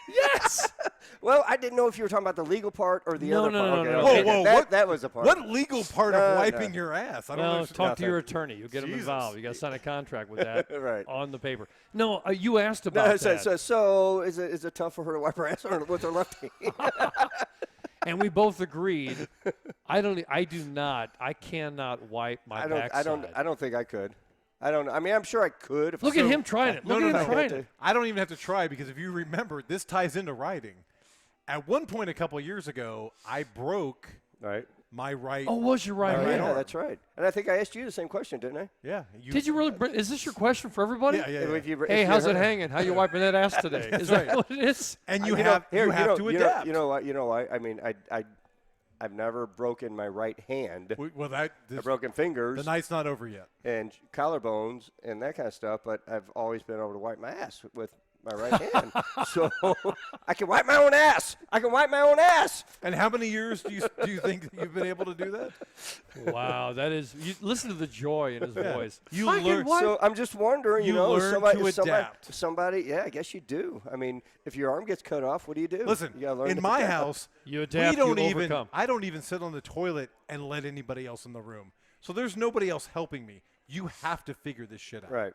Yes. Well, I didn't know if you were talking about the legal part or the other part. No. Whoa, that was the part. What legal part of wiping your ass? I don't know. Talk to your attorney. You get him involved. You got to sign a contract with that right. on the paper. No, you asked about that. So is it tough for her to wipe her ass with her left hand? And we both agreed. I cannot wipe my backside. I don't think I could. I don't know. I mean, I'm sure I could. Look at him trying it. Look at him trying it. I don't even have to try because if you remember, this ties into riding. At one point a couple of years ago, I broke my right. Oh, was your right hand? Yeah, that's right. And I think I asked you the same question, didn't I? Yeah. Did you really? Is this your question for everybody? Yeah. Hey, how's it hanging? How you wiping that ass today? Is that what it is? And you have to adapt. You know what? I mean, I've never broken my right hand. I've broken fingers. The night's not over yet. And collarbones and that kind of stuff, but I've always been able to wipe my ass with my right hand. So I can wipe my own ass. And how many years do you think you've been able to do that? Wow, that is. Listen to the joy in his voice. You learn. So I'm just wondering, adapt. Somebody, yeah, I guess you do. I mean, if your arm gets cut off, what do you do? Listen, you learn in my house, you adapt. Overcome. I don't even sit on the toilet and let anybody else in the room. So there's nobody else helping me. You have to figure this shit out. Right.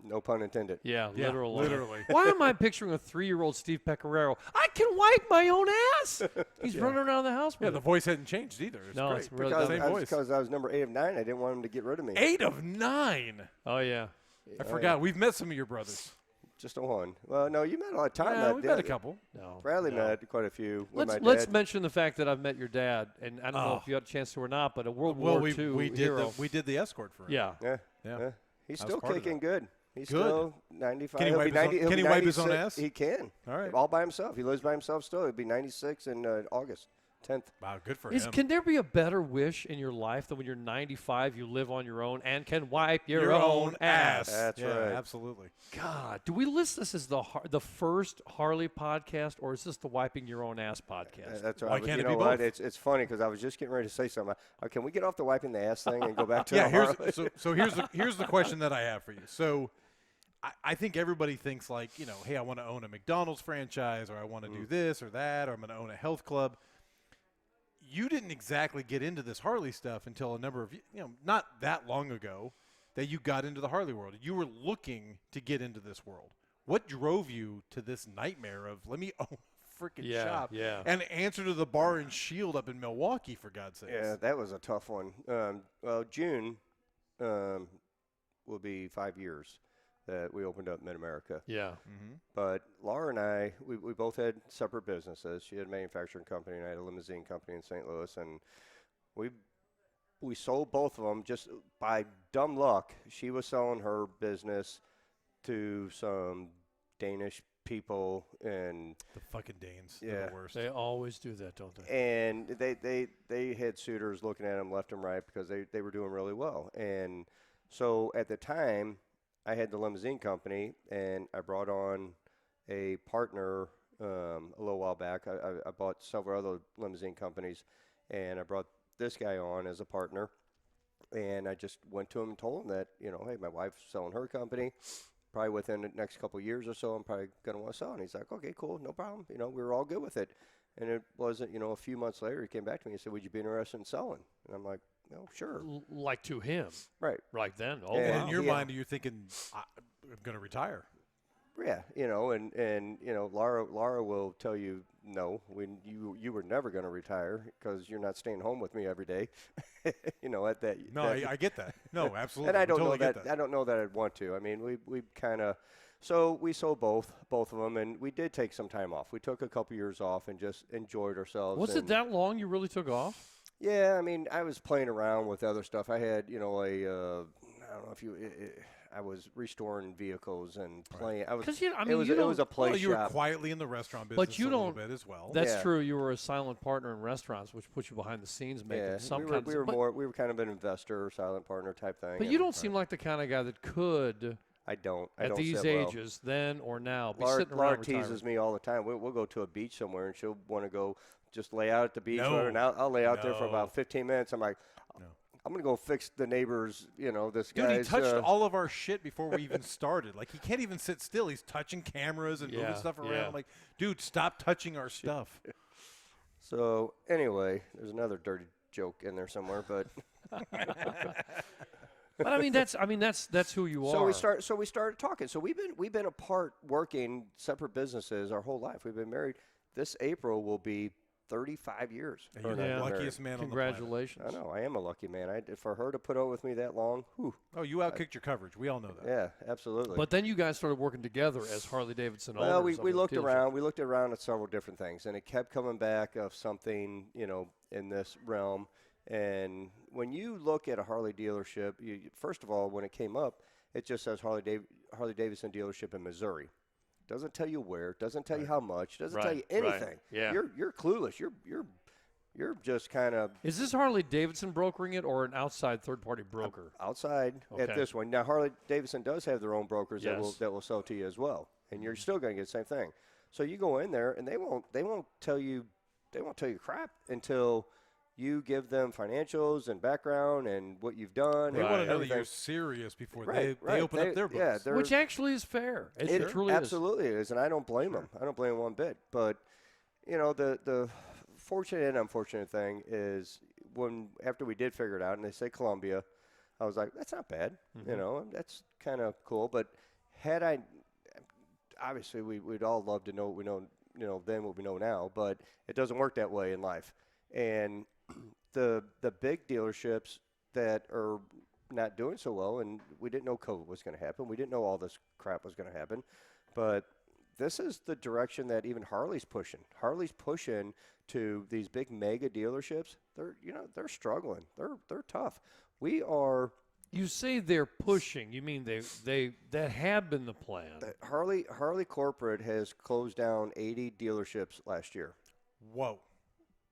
No pun intended. Yeah, Yeah, literally. literally. Why am I picturing a 3-year-old Steve Pecoraro? I can wipe my own ass. He's running around the house Yeah, with the it. voice hadn't changed either. It's No, great. it's really Because, Same voice. because I was number 8 of 9, I didn't want him to get rid of me. 8 of 9. Oh, yeah. I forgot. We've met some of your brothers. Just a one. Well, no, you met a lot of time. Yeah, we've met a couple. No. Bradley no. met quite a few. with my Let's dad. mention the fact that I've met your dad, and I don't know if you had a chance to or not, but a World Well, War II we did hero. we did the escort for him. Yeah. Yeah. Yeah. He's I was still part of kicking that. good. He's Good. still 95. Can he He'll wipe be his own- 90 he'll can be he wipe his own 96. ass? He can. All right. All by himself. He lives by himself still. He'll be 96 in August 10th. Wow, good for him. Can there be a better wish in your life than when you're 95, you live on your own and can wipe your own ass? That's yeah, right. Absolutely. God, do we list this as the first Harley podcast, or is this the wiping your own ass podcast? That's Why right. But can't you it know be what? both? It's funny because I was just getting ready to say something. Can we get off the wiping the ass thing and go back to Yeah. the Harley? So here's the question that I have for you. So. I think everybody thinks like, hey, I want to own a McDonald's franchise, or I want to do this or that, or I'm going to own a health club. You didn't exactly get into this Harley stuff until a number of, not that long ago that you got into the Harley world. You were looking to get into this world. What drove you to this nightmare of, let me own a freaking shop and answer to the bar and Shield up in Milwaukee, for God's sakes? Yeah, that was a tough one. Well, June will be 5 years that we opened up Mid-America. Yeah. Mm-hmm. But Laura and I, we both had separate businesses. She had a manufacturing company, and I had a limousine company in St. Louis. And we sold both of them just by dumb luck. She was selling her business to some Danish people, and The fucking Danes. Yeah. They're the worst. They always do that, don't they? and they had suitors looking at them left and right because they were doing really well. And so at the time, I had the limousine company, and I brought on a partner a little while back. I bought several other limousine companies, and I brought this guy on as a partner. And I just went to him and told him that, hey, my wife's selling her company. Probably within the next couple of years or so, I'm probably going to want to sell. And he's like, okay, cool, no problem. We were all good with it. And it wasn't, a few months later, he came back to me and said, would you be interested in selling? And I'm like, no, sure. Like to him. Right. Right then. Oh, And And wow. in your Yeah. mind, you're thinking, I'm going to retire. Yeah, and Laura will tell you no. When you were never going to retire because you're not staying home with me every day. At that. No, that, I get that. No, absolutely. and I don't totally know get that. I don't know that I'd want to. I mean, we kind of. So we sold both of them, and we did take some time off. We took a couple years off and just enjoyed ourselves. Was it and- that long you really took off? Yeah, I mean, I was playing around with other stuff. I had, I don't know if I was restoring vehicles and playing. I was. 'Cause you- I mean, it was you a play Well, you were shop. quietly in the restaurant business But you a little don't- bit as well. That's Yeah. true. You were a silent partner in restaurants, which put you behind the scenes making Yeah, some we kind were of. we were kind of an investor, silent partner type thing. But you don't seem like the kind of guy that could, I don't. I at don't these sit well. ages, then or now, be Laura, sitting around Laura retiring. teases me all the time. We'll go to a beach somewhere, and she'll want to go just lay out at the beach, No. and I'll lay out there for No. about 15 minutes. I'm like, No. I'm gonna go fix the neighbors. This Dude, he guy's. touched all of our shit before we even started. Like, he can't even sit still. He's touching cameras and Yeah, moving stuff around. yeah. I'm like, dude, stop touching our stuff. So anyway, there's another dirty joke in there somewhere, but. But I mean, that's who you are. So we started talking. So we've been apart working separate businesses our whole life. We've been married. This April will be 35 years. And you're her and I the were married. luckiest man on the planet. Congratulations. I know. I am a lucky man. For her to put up with me that long, whew. Oh, you outkicked your coverage. We all know that. Yeah, absolutely. But then you guys started working together as Harley Davidson well, owners. we of the looked dealership. around. We looked around at several different things, and it kept coming back of something, in this realm. And when you look at a Harley dealership, first of all, when it came up, it just says Harley Davidson dealership in Missouri. Doesn't tell you where. Doesn't tell you how much. Doesn't tell you Right, right. anything. Yeah. You're clueless. You're just kind of Is this Harley Davidson brokering it or an outside third-party broker? outside at Okay. this one. Now Harley Davidson does have their own brokers Yes. that will sell to you as well, and you're still going to get the same thing. So you go in there, and they won't tell you crap until you give them financials and background and what you've done. They and want to know that everything. you're serious before Right, they open up their books. Yeah, they're- Which actually is fair. It truly is. absolutely is, and I don't blame them. I don't blame them one bit. But the fortunate and unfortunate thing is after we did figure it out, and they say Columbia, I was like, that's not bad. Mm-hmm. You know, that's kind of cool. But had I, obviously, we'd all love to know what we know, then what we know now. But it doesn't work that way in life. And the big dealerships that are not doing so well, and we didn't know COVID was going to happen. We didn't know all this crap was going to happen. But this is the direction that even Harley's pushing. Harley's pushing to these big mega dealerships. They're struggling. They're tough. We are. You say they're pushing. You mean they that have been the plan? Harley corporate has closed down 80 dealerships last year. Whoa.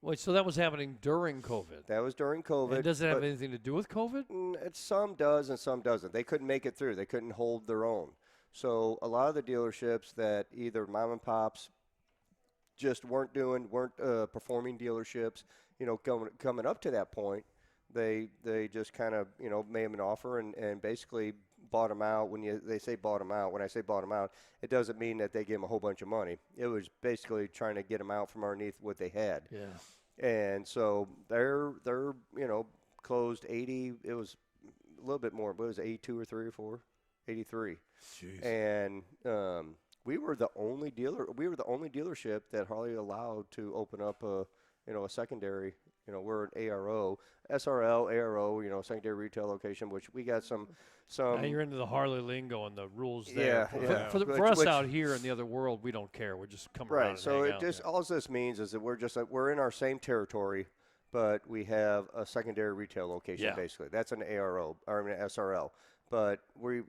Wait, so that was happening during COVID? That was during COVID. And does it have anything to do with COVID? Some does and some doesn't. They couldn't make it through. They couldn't hold their own. So a lot of the dealerships that either mom and pops just weren't performing dealerships, coming up to that point, they just kind of, made them an offer and basically bought them out. When I say bought them out, it doesn't mean that they gave them a whole bunch of money. It was basically trying to get them out from underneath what they had. Yeah. And so they're closed 80. It was a little bit more, but it was 82 or 3 or 4, 83. Jeez. And we were the only dealership that Harley allowed to open up a secondary. We're an ARO, SRL, ARO, secondary retail location, which we got some. Now you're into the Harley lingo and the rules there. Yeah. For us out here in the other world, we don't care. We're just coming around. Right. So and hang out. all this means is that we're in our same territory, but we have a secondary retail location. Yeah. Basically, that's an ARO or an SRL. But we're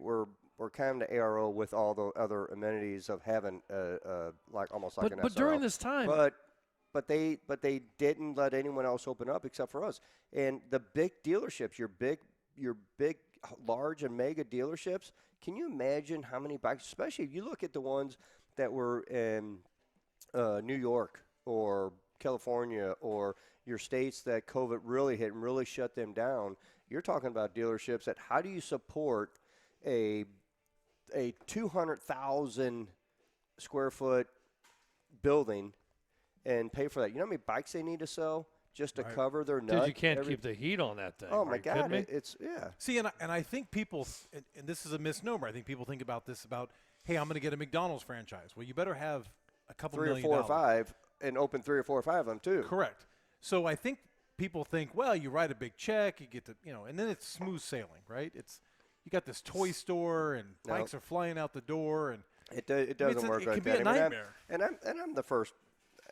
kind of the ARO with all the other amenities of having almost like an SRL. But during this time. But they didn't let anyone else open up except for us. And the big dealerships, your big, large and mega dealerships, can you imagine how many bikes, especially if you look at the ones that were in New York or California or your states that COVID really hit and really shut them down. You're talking about dealerships that how do you support a 200,000 square foot building and pay for that? You know how many bikes they need to sell just to cover their nut? Dude, you can't keep the heat on that thing. Oh, my God. It's yeah. See, and I think people, and this is a misnomer, I think people think about this hey, I'm going to get a McDonald's franchise. Well, you better have a couple $3 million or 4 or 5 and open 3 or 4 or 5 of them, too. Correct. So I think people think, well, you write a big check, you get to, and then it's smooth sailing, right? You got this toy store and bikes are flying out the door. And it doesn't work like that. It can be a nightmare. And I'm the first.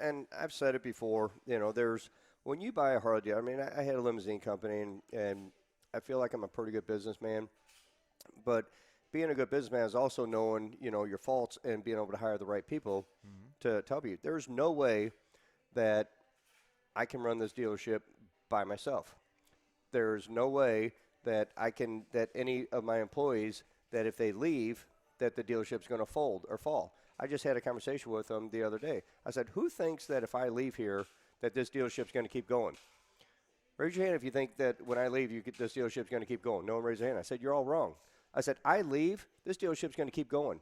And I've said it before, there's when you buy a Harley, I had a limousine company, and I feel like I'm a pretty good businessman. But being a good businessman is also knowing, your faults and being able to hire the right people to help you. There's no way that I can run this dealership by myself. There's no way that that any of my employees, that if they leave, that the dealership's going to fold or fall. I just had a conversation with them the other day. I said, who thinks that if I leave here that this dealership's going to keep going? Raise your hand if you think that when I leave, this dealership's going to keep going. No one raised their hand. I said, you're all wrong. I said, I leave, this dealership's going to keep going.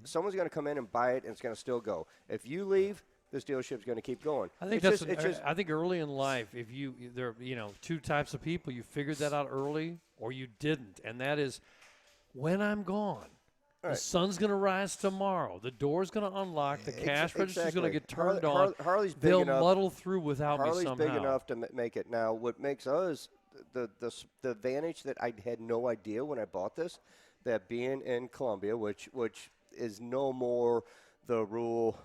Someone's going to come in and buy it, and it's going to still go. If you leave, this dealership's going to keep going. I think I think early in life, if there are two types of people, you figured that out early or you didn't, and that is when I'm gone. The sun's going to rise tomorrow. The door's going to unlock. The cash register's going to get turned on. Harley's big They'll enough. muddle through without me somehow. Harley's big enough to make it. Now, what makes us the advantage that I had no idea when I bought this, that being in Columbia, which is no more the rural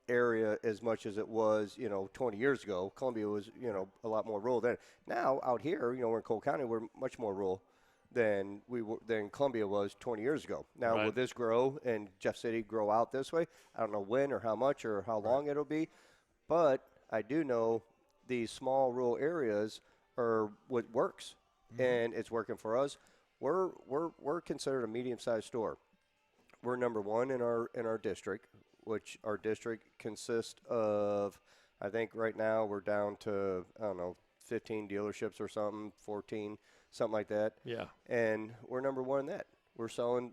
area as much as it was, 20 years ago. Columbia was, a lot more rural then. Now, out here, we're in Cole County, we're much more rural than Columbia was 20 years ago. Now, will this grow and Jeff City grow out this way? I don't know when or how much or how long it'll be, but I do know these small rural areas are what works, and it's working for us. We're considered a medium-sized store. We're number one in our district, which our district consists of, I think right now we're down to, 15 dealerships or something, 14, something like that. Yeah. And we're number one in that. We're selling,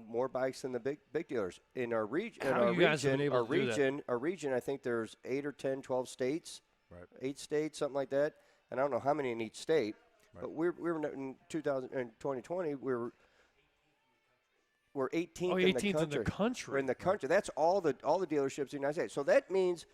more bikes than the big dealers in our region. How you guys have been able to do that? Our region, I think there's 8 or 10, 12 states, Right. 8 states, something like that. And I don't know how many in each state. But we were in 2020. We're 18th, Oh, in 18th the country. We're in the Right. country. That's all the dealerships in the United States. So that means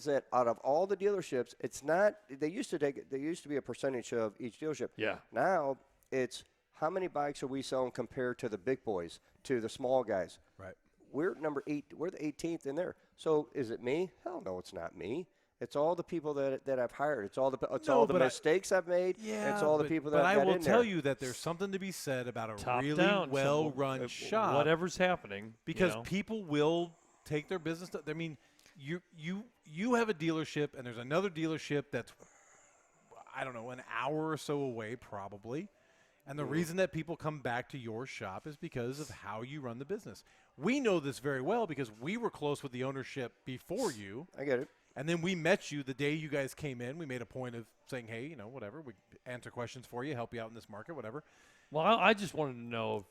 that out of all the dealerships, it's not. They used to be a percentage of each dealership. Yeah. Now it's how many bikes are we selling compared to the big boys, to the small guys. Right. We're number 8. We're the 18th in there. So is it me? Hell no, it's not me. It's all the people that I've hired. It's all the mistakes I've made. Yeah, it's all the people that I've got in there. But I will tell you that there's something to be said about a Top really down, well-run shop. Whatever's happening, Because people will take their business. I mean, you have a dealership, and there's another dealership that's, I don't know, an hour or so away probably. And the reason that people come back to your shop is because of how you run the business. We know this very well because we were close with the ownership before you. I get it. And then we met you the day you guys came in. We made a point of saying, hey, whatever, we answer questions for you, help you out in this market, whatever. Well, I just wanted to know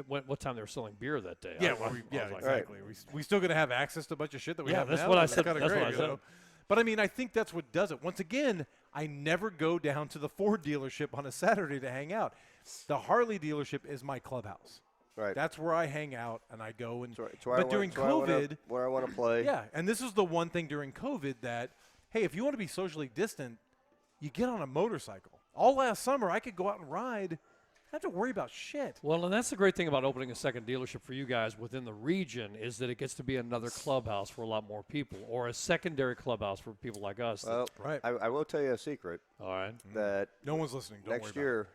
what time they were selling beer that day. Yeah, I was like, exactly. We still going to have access to a bunch of shit that we have that's now. what I That's said. kinda That's great, what I said. But, I mean, I think that's what does it. Once again, I never go down to the Ford dealership on a Saturday to hang out. The Harley dealership is my clubhouse. Right. That's where I hang out and I go. And But during COVID, where I want to play. yeah, and this is the one thing during COVID that, hey, if you want to be socially distant, you get on a motorcycle. All last summer, I could go out and ride. I don't have to worry about shit. Well, and that's the great thing about opening a second dealership for you guys within the region is that it gets to be another clubhouse for a lot more people, or a secondary clubhouse for people like us. Well, Right. I will tell you a secret All right. that No one's listening. Don't next worry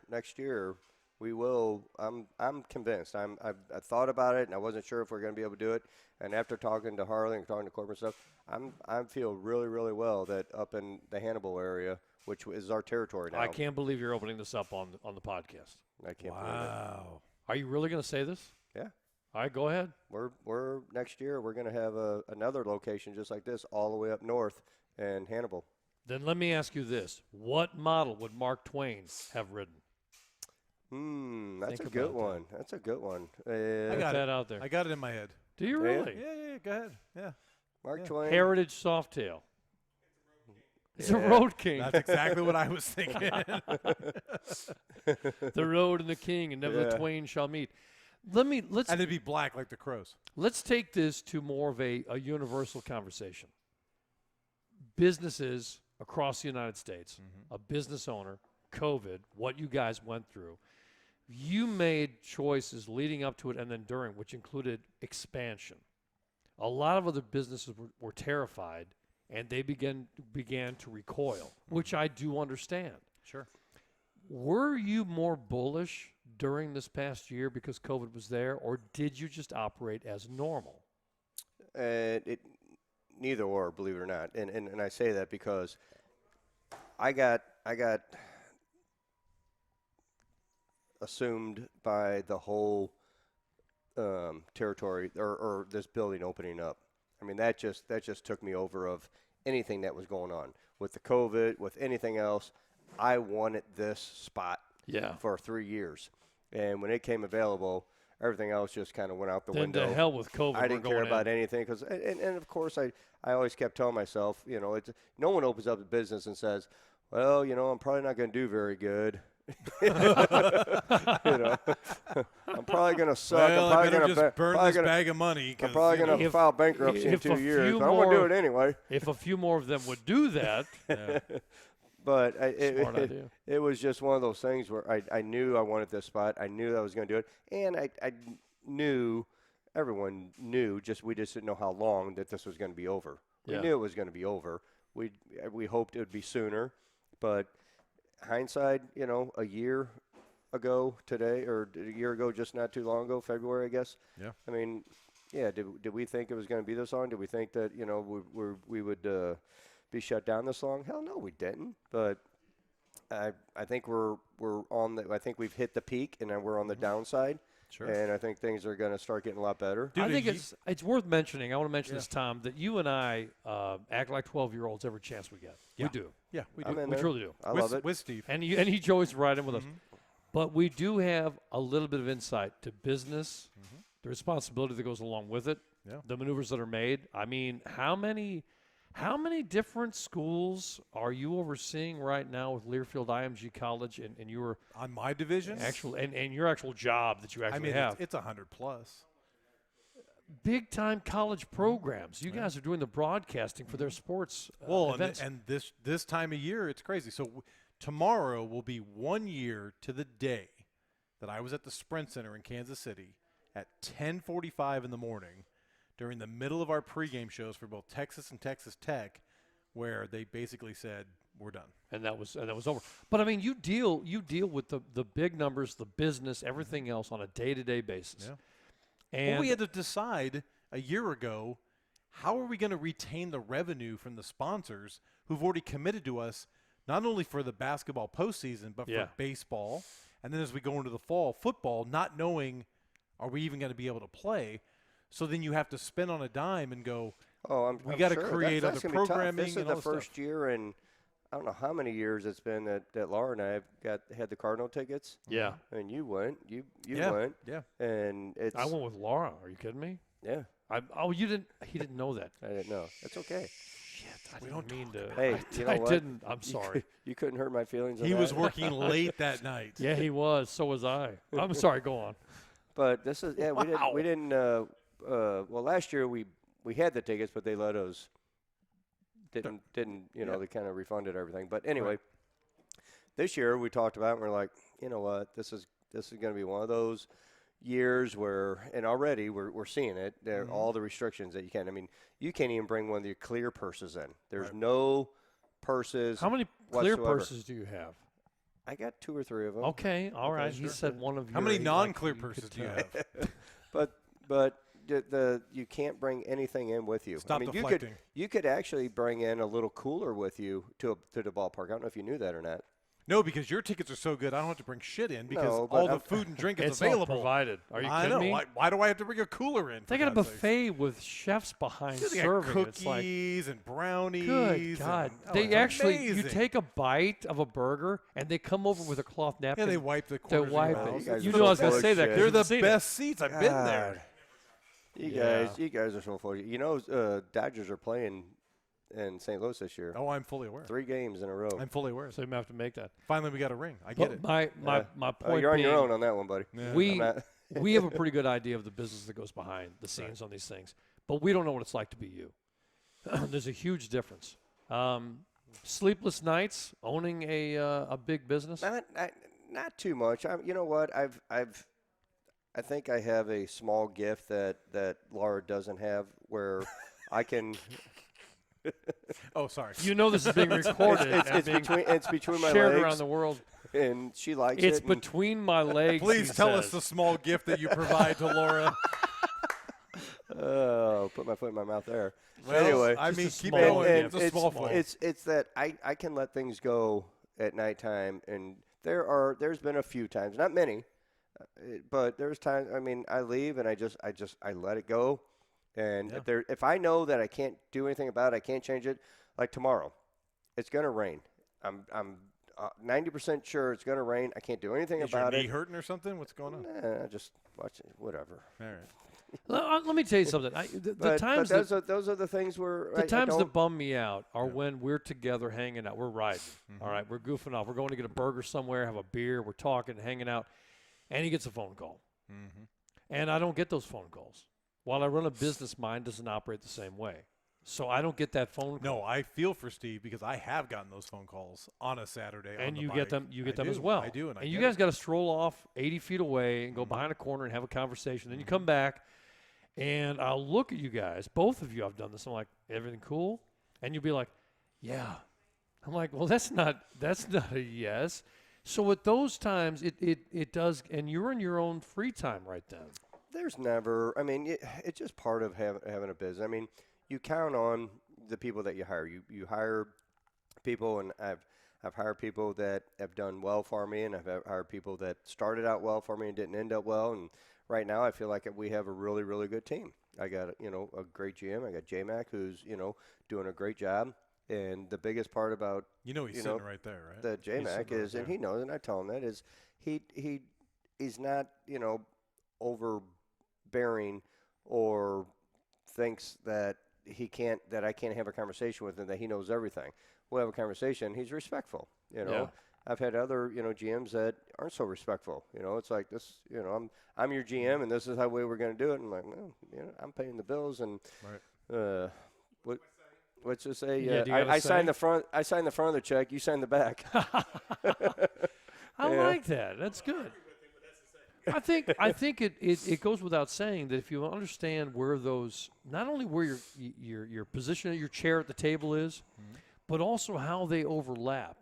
year we will. I'm convinced. I thought about it and I wasn't sure if we're going to be able to do it. And after talking to Harley and talking to corporate stuff, I feel really really well that up in the Hannibal area, which is our territory now. I can't believe you're opening this up on the podcast. I can't about it. believe it. Wow. Are you really going to say this? Yeah. All right, go ahead. We're next year we're going to have another location just like this all the way up north in Hannibal. Then let me ask you this. What model would Mark Twain have ridden? That's Think a good about one. That's a good one. I got that it out there. I got it in my head. Do you Yeah. really? Yeah, go ahead. Yeah. Mark Yeah. Twain. Heritage Softail. It's a Yeah. Road King. That's exactly what I was thinking. The road and the king, and never the Yeah. twain shall meet. And it'd be black like the crows. Let's take this to more of a universal conversation. Businesses across the United States, a business owner, COVID, what you guys went through, you made choices leading up to it and then during, which included expansion. A lot of other businesses were terrified, and they began to recoil, which I do understand. Sure. Were you more bullish during this past year because COVID was there, or did you just operate as normal? Neither or, believe it or not, and I say that because I got assumed by the whole territory or this building opening up. I mean that just took me over of anything that was going on with the COVID, with anything else. I wanted this spot for 3 years, and when it came available, everything else just kind of went out the window. Then to hell with COVID. I didn't care about anything because, and of course, I always kept telling myself, no one opens up a business and says, well, I'm probably not going to do very good. I'm probably going to suck. Well, I'm probably I better going just burn this to bag of money. I'm probably going to file bankruptcy in if 2 a years, few but I'm going to do more- it anyway. If a few more of them would do that, But smart idea. it was just one of those things where I knew I wanted this spot. I knew I was going to do it. And I knew, everyone knew, we just didn't know how long that this was going to be over. We Yeah. knew it was going to be over. We hoped it would be sooner. But hindsight, a year ago today, or a year ago, just not too long ago, February, I guess. Yeah. I mean, yeah, did we think it was going to be this long? Did we think that, we would be shut down this long? Hell no, we didn't. But I think we're on I think we've hit the peak, and then we're on the downside. Sure. And I think things are going to start getting a lot better. Dude, I think you- it's worth mentioning. I want to mention this, Tom, that you and I act like 12-year-olds every chance we get. Yeah. We do. Yeah, we do. I'm in We there. truly do. I love it. With Steve. And he Joey's right in with us. But we do have a little bit of insight to business, the responsibility that goes along with it, Yeah. the maneuvers that are made. I mean, how many How many different schools are you overseeing right now with Learfield IMG College and your On my division, and your actual job that you actually have? it's 100 plus. Big time college programs. You guys are doing the broadcasting for their sports events. And this time of year, it's crazy. So tomorrow will be 1 year to the day that I was at the Sprint Center in Kansas City at 10:45 in the morning during the middle of our pregame shows for both Texas and Texas Tech, where they basically said, we're done. And that was over. But I mean, you deal with the big numbers, the business, everything else on a day-to-day basis. Yeah. And Well, we had to decide a year ago, how are we going to retain the revenue from the sponsors who've already committed to us, not only for the basketball postseason, but for baseball. And then as we go into the fall, football, not knowing, are we even going to be able to play? So then you have to spin on a dime and go, we got to create that's other gonna be tough. programming. This is and all the first stuff. year in I don't know how many years it's been that Laura and I have had the Cardinal tickets. Yeah. And you went. You Yeah, went. yeah. And it's I went with Laura. Are you kidding me? yeah. You didn't. He didn't know that. I didn't know. That's okay. Shit. I didn't mean to. Hey, you know I what? didn't. I'm sorry. You couldn't hurt my feelings. On He was that. working late that night. Yeah, he was. So was I. I'm sorry. Go on. But this is we didn't well last year we had the tickets but they let us didn't they kind of refunded everything. But anyway, this year we talked about it and we're like, you know what, this is going to be one of those years where, and already we're seeing it, there all the restrictions that you can. I mean, you can't even bring one of your clear purses in. There's no purses. How many clear whatsoever. purses do you have? I got 2 or 3 of them. Okay. All right. sure. He said one of you. How many non-clear purses do you have? But you can't bring anything in with you. Stop I mean, deflecting. you could actually bring in a little cooler with you to the ballpark. I don't know if you knew that or not. No, because your tickets are so good, I don't have to bring shit in because No, but all the I'm- food and drink is It's all available. provided. Are you I kidding know. me? Why do I have to bring a cooler in? They for got a God's sakes? buffet with chefs behind They got serving. It's like, cookies and brownies. good God. and- oh, They it's actually, you amazing. take a bite of a burger and they come over with a cloth napkin. Yeah, they wipe the to corners of your wipe mouth. it. You guys You are knew so I was going to full say of that. shit. 'cause They're you've the seen it. best seats. I've been there. Yeah. You guys are so full. You know, Dodgers are playing in St. Louis this year. Oh, I'm fully aware. 3 games in a row. I'm fully aware. So you have to make that. Finally, we got a ring. I get it. My Yeah. point You're on being, your own on that one, buddy. Yeah. we I'm not- we have a pretty good idea of the business that goes behind the scenes on these things, but we don't know what it's like to be you. There's a huge difference. Sleepless nights, owning a big business. Not too much. You know what? I think I have a small gift that Laura doesn't have, where I can. Oh, sorry. You know this is being recorded and being it's between my shared legs, around the world. and she likes It's it. and- between my legs. Please he tell us says. the small gift that you provide to Laura. Oh, put my foot in my mouth there. Well, anyway, I Just mean, a keep small going. gift. It's a small foot. It's that I can let things go at nighttime, and there's been a few times, not many, but there's times. I mean, I leave and I let it go, and if I know that I can't do anything about it, I can't change it. Like tomorrow, it's gonna rain. I'm 90% sure it's gonna rain. I can't do anything Is about your knee it. hurting or something? What's going on? Nah, just watch it. Whatever. All right. Let me tell you something. The But times those that, are the things where the I times don't, that bum me out are when we're together hanging out. We're riding. All right, we're goofing off. We're going to get a burger somewhere, have a beer. We're talking, hanging out, and he gets a phone call, and I don't get those phone calls. While I run a business, mine doesn't operate the same way, so I don't get that phone call. No, I feel for Steve because I have gotten those phone calls on a Saturday. on And the you bike. get them. You get I them as do, well. I do, and I you get guys it. got to stroll off 80 feet away and go behind a corner and have a conversation. Then you come back, and I'll look at you guys. Both of you have done this. I'm like, everything cool? And you'll be like, yeah. I'm like, well, that's not a yes. So at those times, it does, and you're in your own free time right then. There's never. I mean, it's just part of having a business. I mean, you count on the people that you hire. You hire people, and I've hired people that have done well for me, and I've hired people that started out well for me and didn't end up well. And right now, I feel like we have a really, really good team. I got a great GM. I got J-Mac, who's doing a great job. And the biggest part about he's sitting right there, right? the J-Mac is, and he knows, and I tell him that is he's not overbearing or thinks that I can't have a conversation with him, that he knows everything. We'll have a conversation. He's respectful. Yeah. I've had other Mm-hmm. GMs that aren't so respectful. It's like this. I'm your GM, and this is how we're going to do it. And I'm like, well, I'm paying the bills, and Right. what's it say? Yeah, do you gotta I signed say? the front. I signed the front of the check. You signed the back. I Yeah. like that. That's good. I think it goes without saying that if you understand where those, not only where your position at your chair at the table is, but also how they overlap,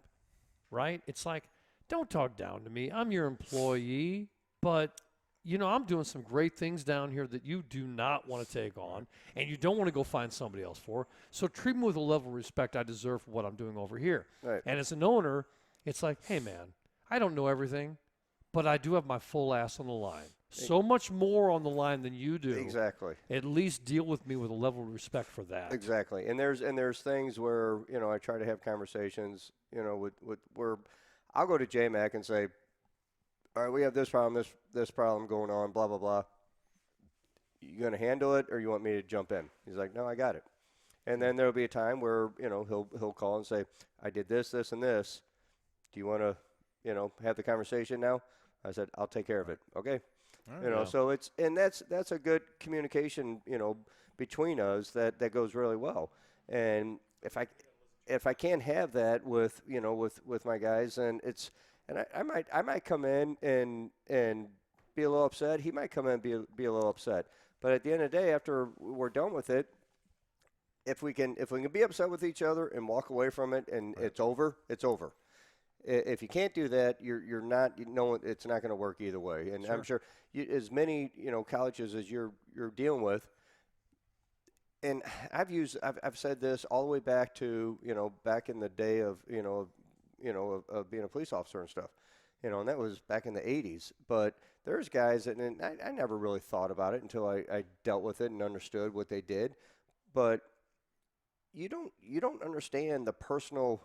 right? It's like, don't talk down to me. I'm your employee, but I'm doing some great things down here that you do not want to take on, and you don't want to go find somebody else for. So treat me with a level of respect I deserve for what I'm doing over here. Right. And as an owner, it's like, hey man, I don't know everything, but I do have my full ass on the line. So much more on the line than you do. Exactly. At least deal with me with a level of respect for that. Exactly. And there's things where I try to have conversations with where I'll go to JMac and say, all right, we have this problem, this problem going on, blah blah blah. You gonna handle it, or you want me to jump in? He's like, no, I got it. And then there'll be a time where he'll call and say, I did this, this, and this. Do you want to have the conversation now? I said, I'll take care of it. Okay. All right. So that's a good communication, between us that goes really well. And if I can't have that with my guys, and I might come in and be a little upset. He might come in and be a little upset. But at the end of the day, after we're done with it, if we can be upset with each other and walk away from it, and it's over, it's over. If you can't do that, you're not, it's not going to work either way. And I'm sure as many colleges as you're dealing with, and I've said this all the way back to back in the day of of being a police officer and stuff, and that was back in the 80s. But there's guys that, and I never really thought about it until I dealt with it and understood what they did. But you don't understand the personal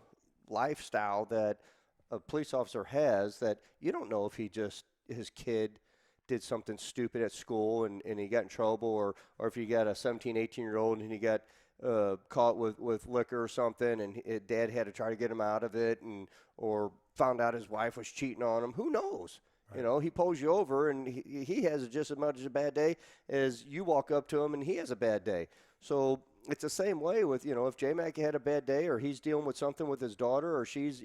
lifestyle that a police officer has, that you don't know if his kid did something stupid at school and he got in trouble, or if you got a 17, 18-year-old and he got caught with liquor or something, and dad had to try to get him out of it, or found out his wife was cheating on him. Who knows? Right. He pulls you over, and he has just as much as a bad day as you walk up to him and he has a bad day. So it's the same way with, if J-Mac had a bad day, or he's dealing with something with his daughter, or she's,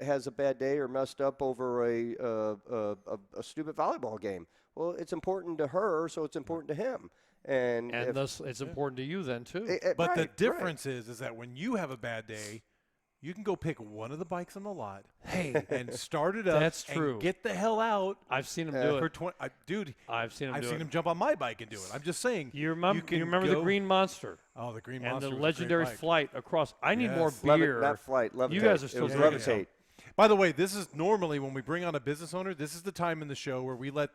has a bad day or messed up over a stupid volleyball game. Well, it's important to her, so it's important to him. And thus it's important to you then, too. But the difference is that when you have a bad day, you can go pick one of the bikes on the lot, and start it up. That's true. And get the hell out. I've seen him do it. Dude, I've seen him do it. I've seen him jump on my bike and do it. I'm just saying. You remember the Green Monster? Oh, the Green and Monster. the was legendary a great bike. flight across. I need more Yes. beer. Not flight, levitate. You guys are still It was drinking levitate. some. By the way, this is normally when we bring on a business owner, this is the time in the show where we let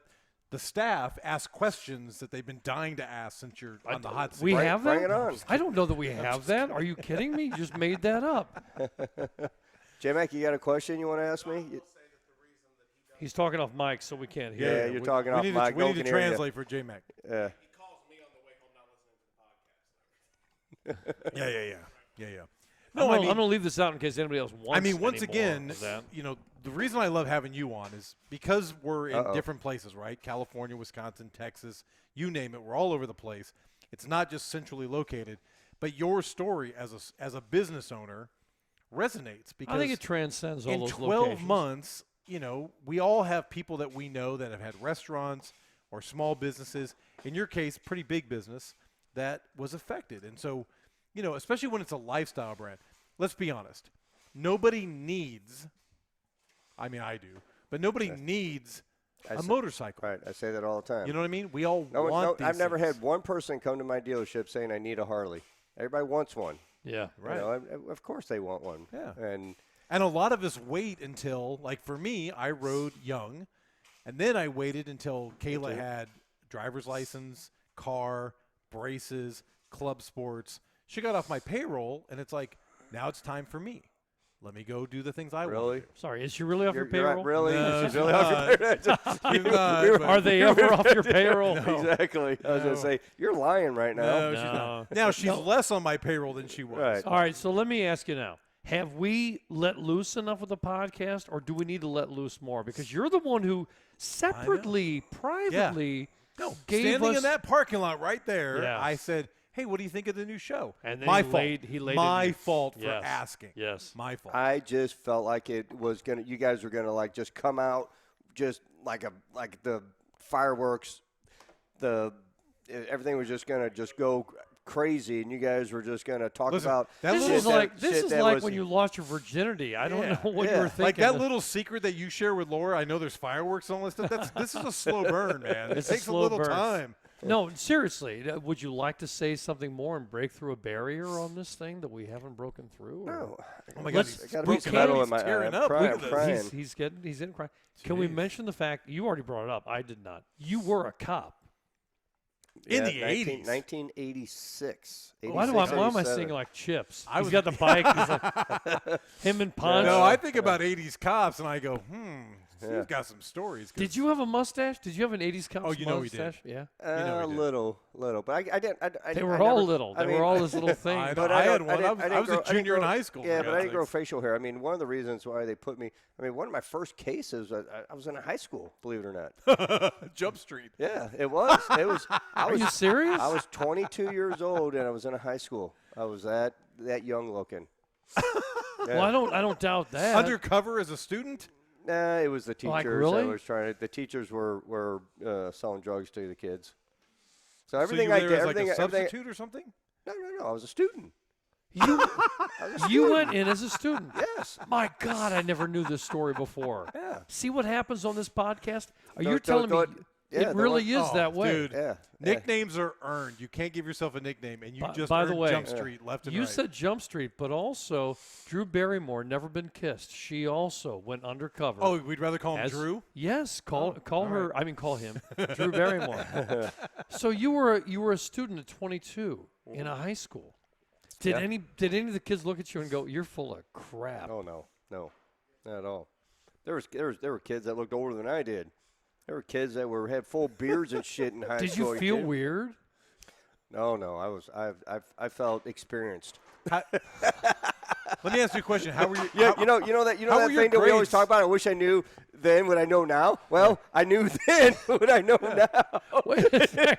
the staff ask questions that they've been dying to ask since you're on the hot seat. We have that? Bring it on. I don't know that we have that. Are you kidding me? You just made that up. J-Mac, you got a question you want to ask me? He's talking off mic, so we can't hear. Yeah, him. you're talking off mic. We No need one to can hear you. translate for J-Mac. Yeah. Yeah. I'm No, gonna leave this out in case anybody else wants. I mean, once any more again, of that. the reason I love having you on is because we're in Uh-oh. different places, right? California, Wisconsin, Texas, you name it. We're all over the place. It's not just centrally located, but your story as a business owner resonates because I think it transcends all in those 12 locations. months, we all have people that we know that have had restaurants or small businesses. In your case, pretty big business that was affected. And so, especially when it's a lifestyle brand, let's be honest. Nobody needs, I mean, I do, but nobody needs a motorcycle. Right. I say that all the time. You know what I mean? We all want these I've never things. had one person come to my dealership saying I need a Harley. Everybody wants one. Yeah. Right. Of course they want one. Yeah. And a lot of us wait until, like for me, I rode young, and then I waited until Kayla had driver's license, car, braces, club sports. She got off my payroll, and it's like, now it's time for me. let me go do the things I want Really? to do. Sorry, is she really off your You're right, payroll? really? No, She's she's really off your not. payroll. She's not, but- Are they ever off your payroll? Exactly. I was going to say, you're lying right now. No, she's not. Now, she's less on my payroll than she was. Right. All right, so let me ask you now. Have we let loose enough with the podcast, or do we need to let loose more? Because you're the one who separately, privately gave Standing us in that parking lot right there, Yeah. I said, hey, what do you think of the new show? And then my he fault. laid it My in. fault for Yes. asking. Yes. My fault. I just felt like it was going to, you guys were going to like just come out just like the fireworks, everything was just going to just go crazy, and you guys were just going to talk Listen, about that This little- is like was, when you lost your virginity. I don't know what you yeah. were thinking. Like that little secret that you share with Laura, I know there's fireworks and all this stuff. This is a slow burn, man. It's It a takes a slow little burn. time. No, seriously. Would you like to say something more and break through a barrier on this thing that we haven't broken through? or- no. Oh my God, Let's- he's I got a we piece of can't- metal in he's my tearing I'm up. crying, Look I'm at crying. He's getting crying. Can we Jeez. mention the fact you already brought it up? I did not. You were a cop. In the 19, 80s. 1986. Why am I 87. seeing like Chips? I He's was- got the bike. He's like, him and Poncho. No, I think about 80s cops, and I go, Steve's Yeah. got some stories. 'cause- Did you have a mustache? Did you have an 80s cop Oh, you know he did. mustache? Yeah. know A we did. little, but I didn't. They were I all never- little. I They mean, were all this little thing. I, But I I had don't- one. I didn't I was grow- a I didn't junior in grow- high school. Yeah, for but I God's didn't grow sakes. facial hair. I mean, one of the reasons why they put me. I mean, one of my first cases. I was in a high school. Believe it or not. Jump Street. Yeah, it was. It was. Are you serious? I was 22 years old and I was in a high school. I was that young looking. Well, I don't doubt that. Undercover as a student? Nah, it was the teachers. Like, really? I was trying to. The teachers were selling drugs to the kids. So So everything you were I there did, as everything, like a everything. substitute or something? No. I was a student. You went in as a student. Yes. My God, I never knew this story before. Yeah. See what happens on this podcast? Are Don't- you telling me don't- yeah, it don't really want- is Oh, that way? dude. Yeah. Nicknames are earned. You can't give yourself a nickname, and you just by the earned way, Jump Street left and You right. said Jump Street, but also Drew Barrymore, never been kissed. She also went undercover. Oh, we'd rather call him as- Drew? Yes, call all her. right. I mean, call him Drew Barrymore. So you were a student at 22 in a high school. Did Yeah. any of the kids look at you and go, "You're full of crap"? Oh no, not at all. There were kids that looked older than I did. There were kids that had full beards and shit in high Did school. you feel kidding me? weird? No. I felt experienced. Let me ask you a question. How were you? Yeah, how- you know that how were that your thing that we always grades? talk about. I wish I knew then what I know now. Well, I knew then what I know now. Wait a second.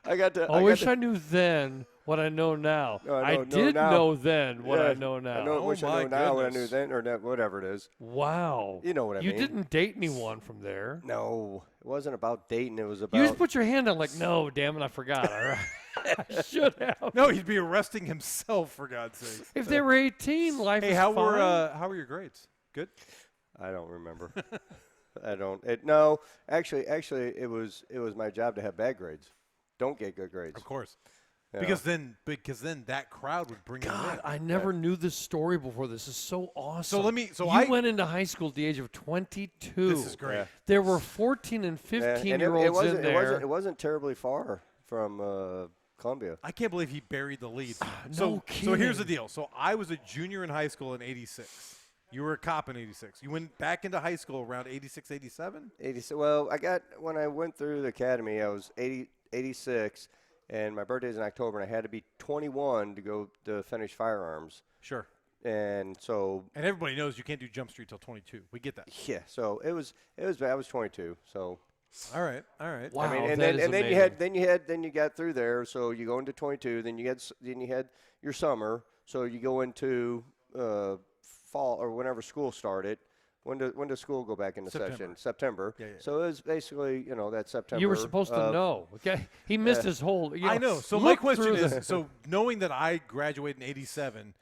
I got to. I wish I knew then what I know now. No, I know did now. know then what I Yeah, know now. I know, Oh wish I my knew now what I knew goodness. then, or that, whatever it is. Wow. You know what I You mean. didn't date anyone from there. No, it wasn't about dating. It was about. You just put your hand on like, no, damn it, I forgot. All right. I should have. No, he'd be arresting himself, for God's sake. If they were 18, life Hey, is how fine. were your grades? Good? I don't remember. I don't. No, actually, it was my job to have bad grades. Don't get good grades. Of course. Yeah. Because then that crowd would bring you God, in. I never knew this story before. This is so awesome. So you I- went into high school at the age of 22. This is great. Yeah. There were 14 and Yeah, 15-year-olds it wasn't, in there. It wasn't terribly far from Columbia. I can't believe he buried the lead. No So here's the kidding. deal. So I was a junior in high school in 86. You were a cop in 86. You went back into high school around 86, 87? 86. Well, when I went through the academy, I was 86, and my birthday's in October, and I had to be 21 to go to finish firearms. Sure. And so, And everybody knows you can't do Jump Street till 22. We get that. yeah, so I was 22. So All right. Wow, I mean, and that then is and then amazing. then you got through there. So you go into 22. Then you had your summer. So you go into fall or whenever school started. When does school go back into September. session? September. Yeah. So it was basically that September. You were supposed to know, okay? He missed his whole. I know. So my look question through is, the- so knowing that I graduated in 87,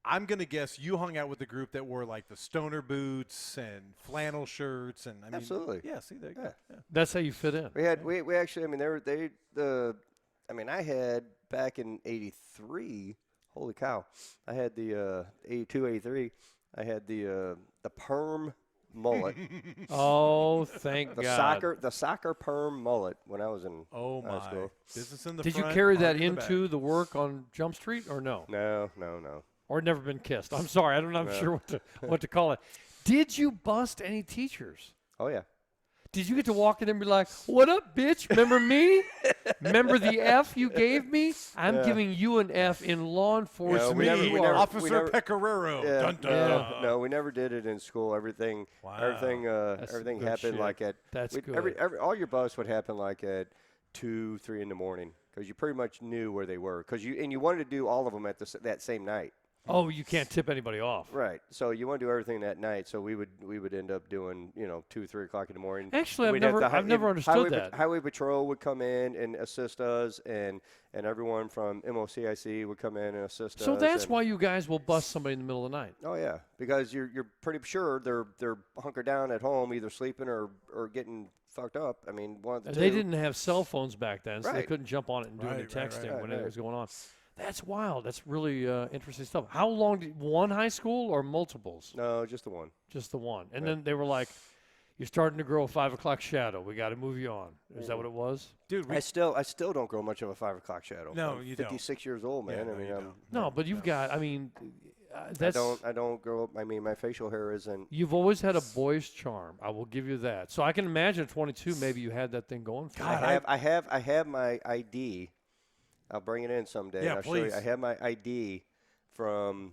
I'm going to guess you hung out with the group that wore like the stoner boots and flannel shirts and I mean, Absolutely. Yeah, see there you go. Yeah. That's how you fit in. We actually, I mean, I had back in 83, holy cow, I had the 82, 83, I had the perm mullet, Oh, thank God. the soccer perm mullet when I was in Oh high my. school. Business in the Did you front, carry that party in the back. into the work on Jump Street or no? No. or never been kissed. I'm sorry, I'm not sure what to call it. Did you bust any teachers? Oh yeah. Did you get to walk in and be like, "What up, bitch? Remember me? Remember the F you gave me? I'm giving you an F in law enforcement." Officer Pecoraro. Yeah, Dun, dun, dun. No, we never did it in school. Everything That's happened shit. like at. That's good. All your busts would happen like at 2, 3 in the morning because you pretty much knew where they were you wanted to do all of them at that same night. Oh, you can't tip anybody off. Right. So you want to do everything that night. So we would end up doing 2, 3 o'clock in the morning. Actually, We'd have I've never understood that. Highway Patrol would come in and assist us, and everyone from MOCIC would come in and assist us. So that's why you guys will bust somebody in the middle of the night. Oh yeah, because you're pretty sure they're hunkered down at home, either sleeping or getting fucked up. I mean, one of the two. They didn't have cell phones back then, so they Right. couldn't jump on it and do any Right, texting when anything right. was going on. That's wild. That's really interesting stuff. How long one high school or multiples? No, just the one. Just the one. And then they were like, "You're starting to grow a 5 o'clock shadow. We got to move you on." Is that what it was? Dude, I still don't grow much of a 5 o'clock shadow. No, I'm you don't. 56 years old, man. Yeah, I mean, you I'm, don't. No, but you've got. I mean, that's. I don't grow up. I mean, my facial hair isn't. You've always had a boyish charm. I will give you that. So I can imagine at 22, maybe you had that thing going for you. I have my ID. I'll bring it in someday. Yeah, I'll show please. you. I have my ID from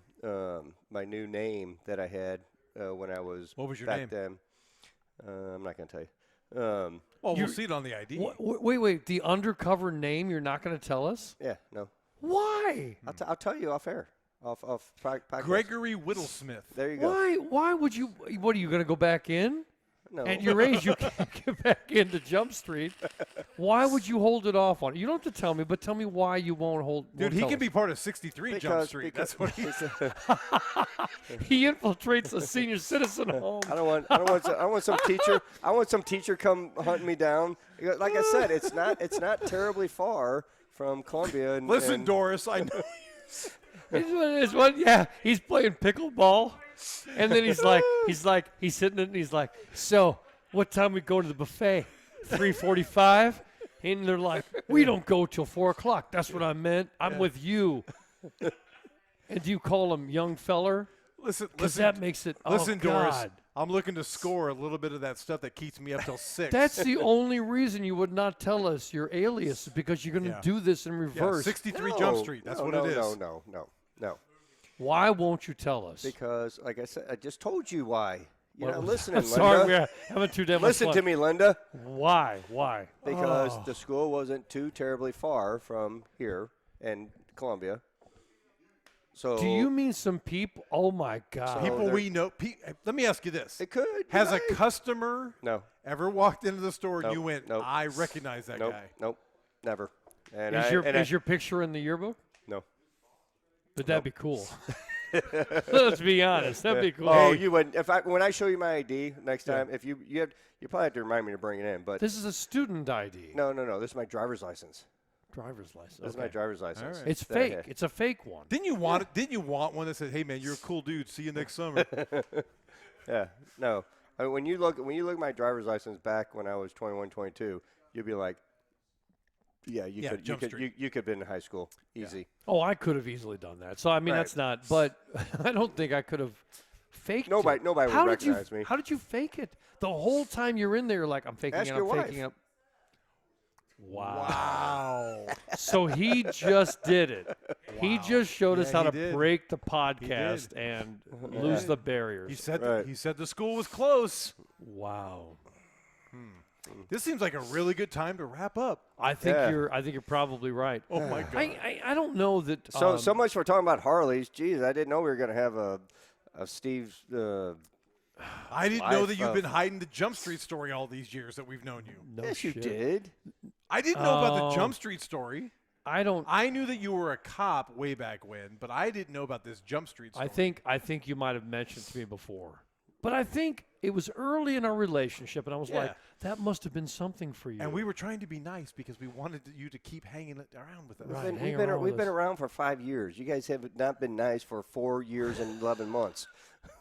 my new name that I had when I was. What was your back name? then. I'm not going to tell you. Well, we'll see it on the ID. Wait. The undercover name you're not going to tell us? Yeah, no. Why? I'll tell you off air. Off podcast. Gregory Whittlesmith. There you go. Why would you? What are you going to go back in? No. At your age, you can't get back into Jump Street. Why would you hold it off on? You don't have to tell me, but tell me why you won't hold. Dude, won't he tell can us. be part of 63 Jump Street. That's what he. He infiltrates a senior citizen home. I don't want some teacher. I want some teacher come hunting me down. Like I said, it's not terribly far from Columbia. Listen, Doris, I know. It's one, yeah. He's playing pickleball, and then he's sitting and he's like, "So, what time we go to the buffet? 3:45." And they're like, "We don't go till 4 o'clock." That's what I meant. I'm with you. And do you call him young feller? Listen, That makes it. Listen, oh, Doris. God. I'm looking to score a little bit of that stuff that keeps me up till 6. That's the only reason you would not tell us your alias, because you're going to do this in reverse. 63 Jump Street. That's what it is. No. Why won't you tell us? Because, like I said, I just told you why. You're not listening, I'm Linda. sorry, we're having too damn much Listen fun. to me, Linda. Why? Because the school wasn't too terribly far from here in Columbia. So Do you mean some people? Oh, my God. People we know. Let me ask you this. it could. Has you're a right. customer No. ever walked into the store and Nope, you went, nope. I recognize that guy? Nope. Never. And Is your picture in the yearbook? No. But that'd be cool. Let's be honest. That'd be cool. Oh, you wouldn't. When I show you my ID next time, if you probably have to remind me to bring it in. But This is a student ID. no. This is my driver's license. Driver's license. This is Okay. my driver's license. right. It's that I fake. had. It's a fake one. Didn't you want it? Didn't you want one that said, "Hey man, you're a cool dude. See you next summer"? Yeah. No. I mean, when you look at my driver's license back when I was 21, 22, you'd be like, yeah, you Jump could Street. you could have been in high school easy. Oh, I could have easily done that. So, I mean, Right. that's not, but I don't think I could have faked Nobody it. would How did recognize me. How did you fake it? The whole time you're in there, you're like, I'm faking Ask it, your I'm wife. faking it. Wow. Wow. So he just did it. He just showed us Yeah, how he to did. break the podcast and lose the barriers. He said Right. he said the school was close. Wow. This seems like a really good time to wrap up. I think Yeah. you're probably right. Oh my god. I don't know that. So much for talking about Harleys. Jeez, I didn't know we were going to have a Steve's. I didn't know life that you've of- been hiding the Jump Street story all these years that we've known you. No yes, you shit. did. I didn't know about Oh. the Jump Street story. I don't. I knew that you were a cop way back when, but I didn't know about this Jump Street story. I think you might have mentioned to me before, but I think it was early in our relationship, and I was like, Yeah. that must have been something for you. And we were trying to be nice because we wanted you to keep hanging around with us. Right. We've hang been around we've with been us. around for 5 years. You guys have not been nice for 4 years and 11 months.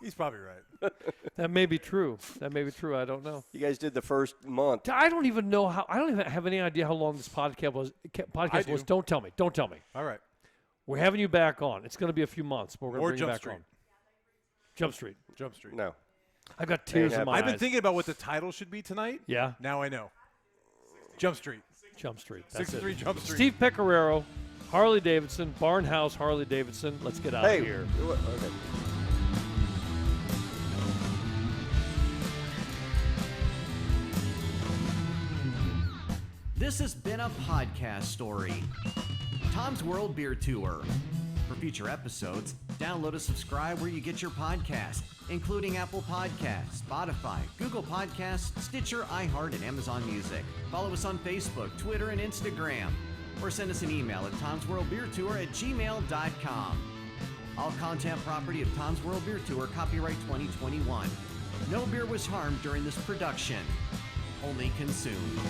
He's probably right. That may be true. That may be true. I don't know. You guys did the first month. I don't even know how. I don't even have any idea how long this podcast was. I do. Don't tell me. Don't tell me. All right. We're having you back on. It's going to be a few months, but we're going Or to bring you Jump back Street. on. Jump Street. Jump Street. No. I've got tears in my I've been eyes. thinking about what the title should be tonight. Yeah, Now I know. Jump Street. Jump Street. That's 63 it. Jump Street. Steve Pecoraro, Harley Davidson, Barnhouse Harley Davidson. Let's get out Hey. of here. Okay. This has been a podcast story. Tom's World Beer Tour. For future episodes, download and subscribe where you get your podcast, including Apple Podcasts, Spotify, Google Podcasts, Stitcher, iHeart, and Amazon Music. Follow us on Facebook, Twitter, and Instagram. Or send us an email at tomsworldbeertour@gmail.com. All content property of Tom's World Beer Tour, copyright 2021. No beer was harmed during this production. Only consumed.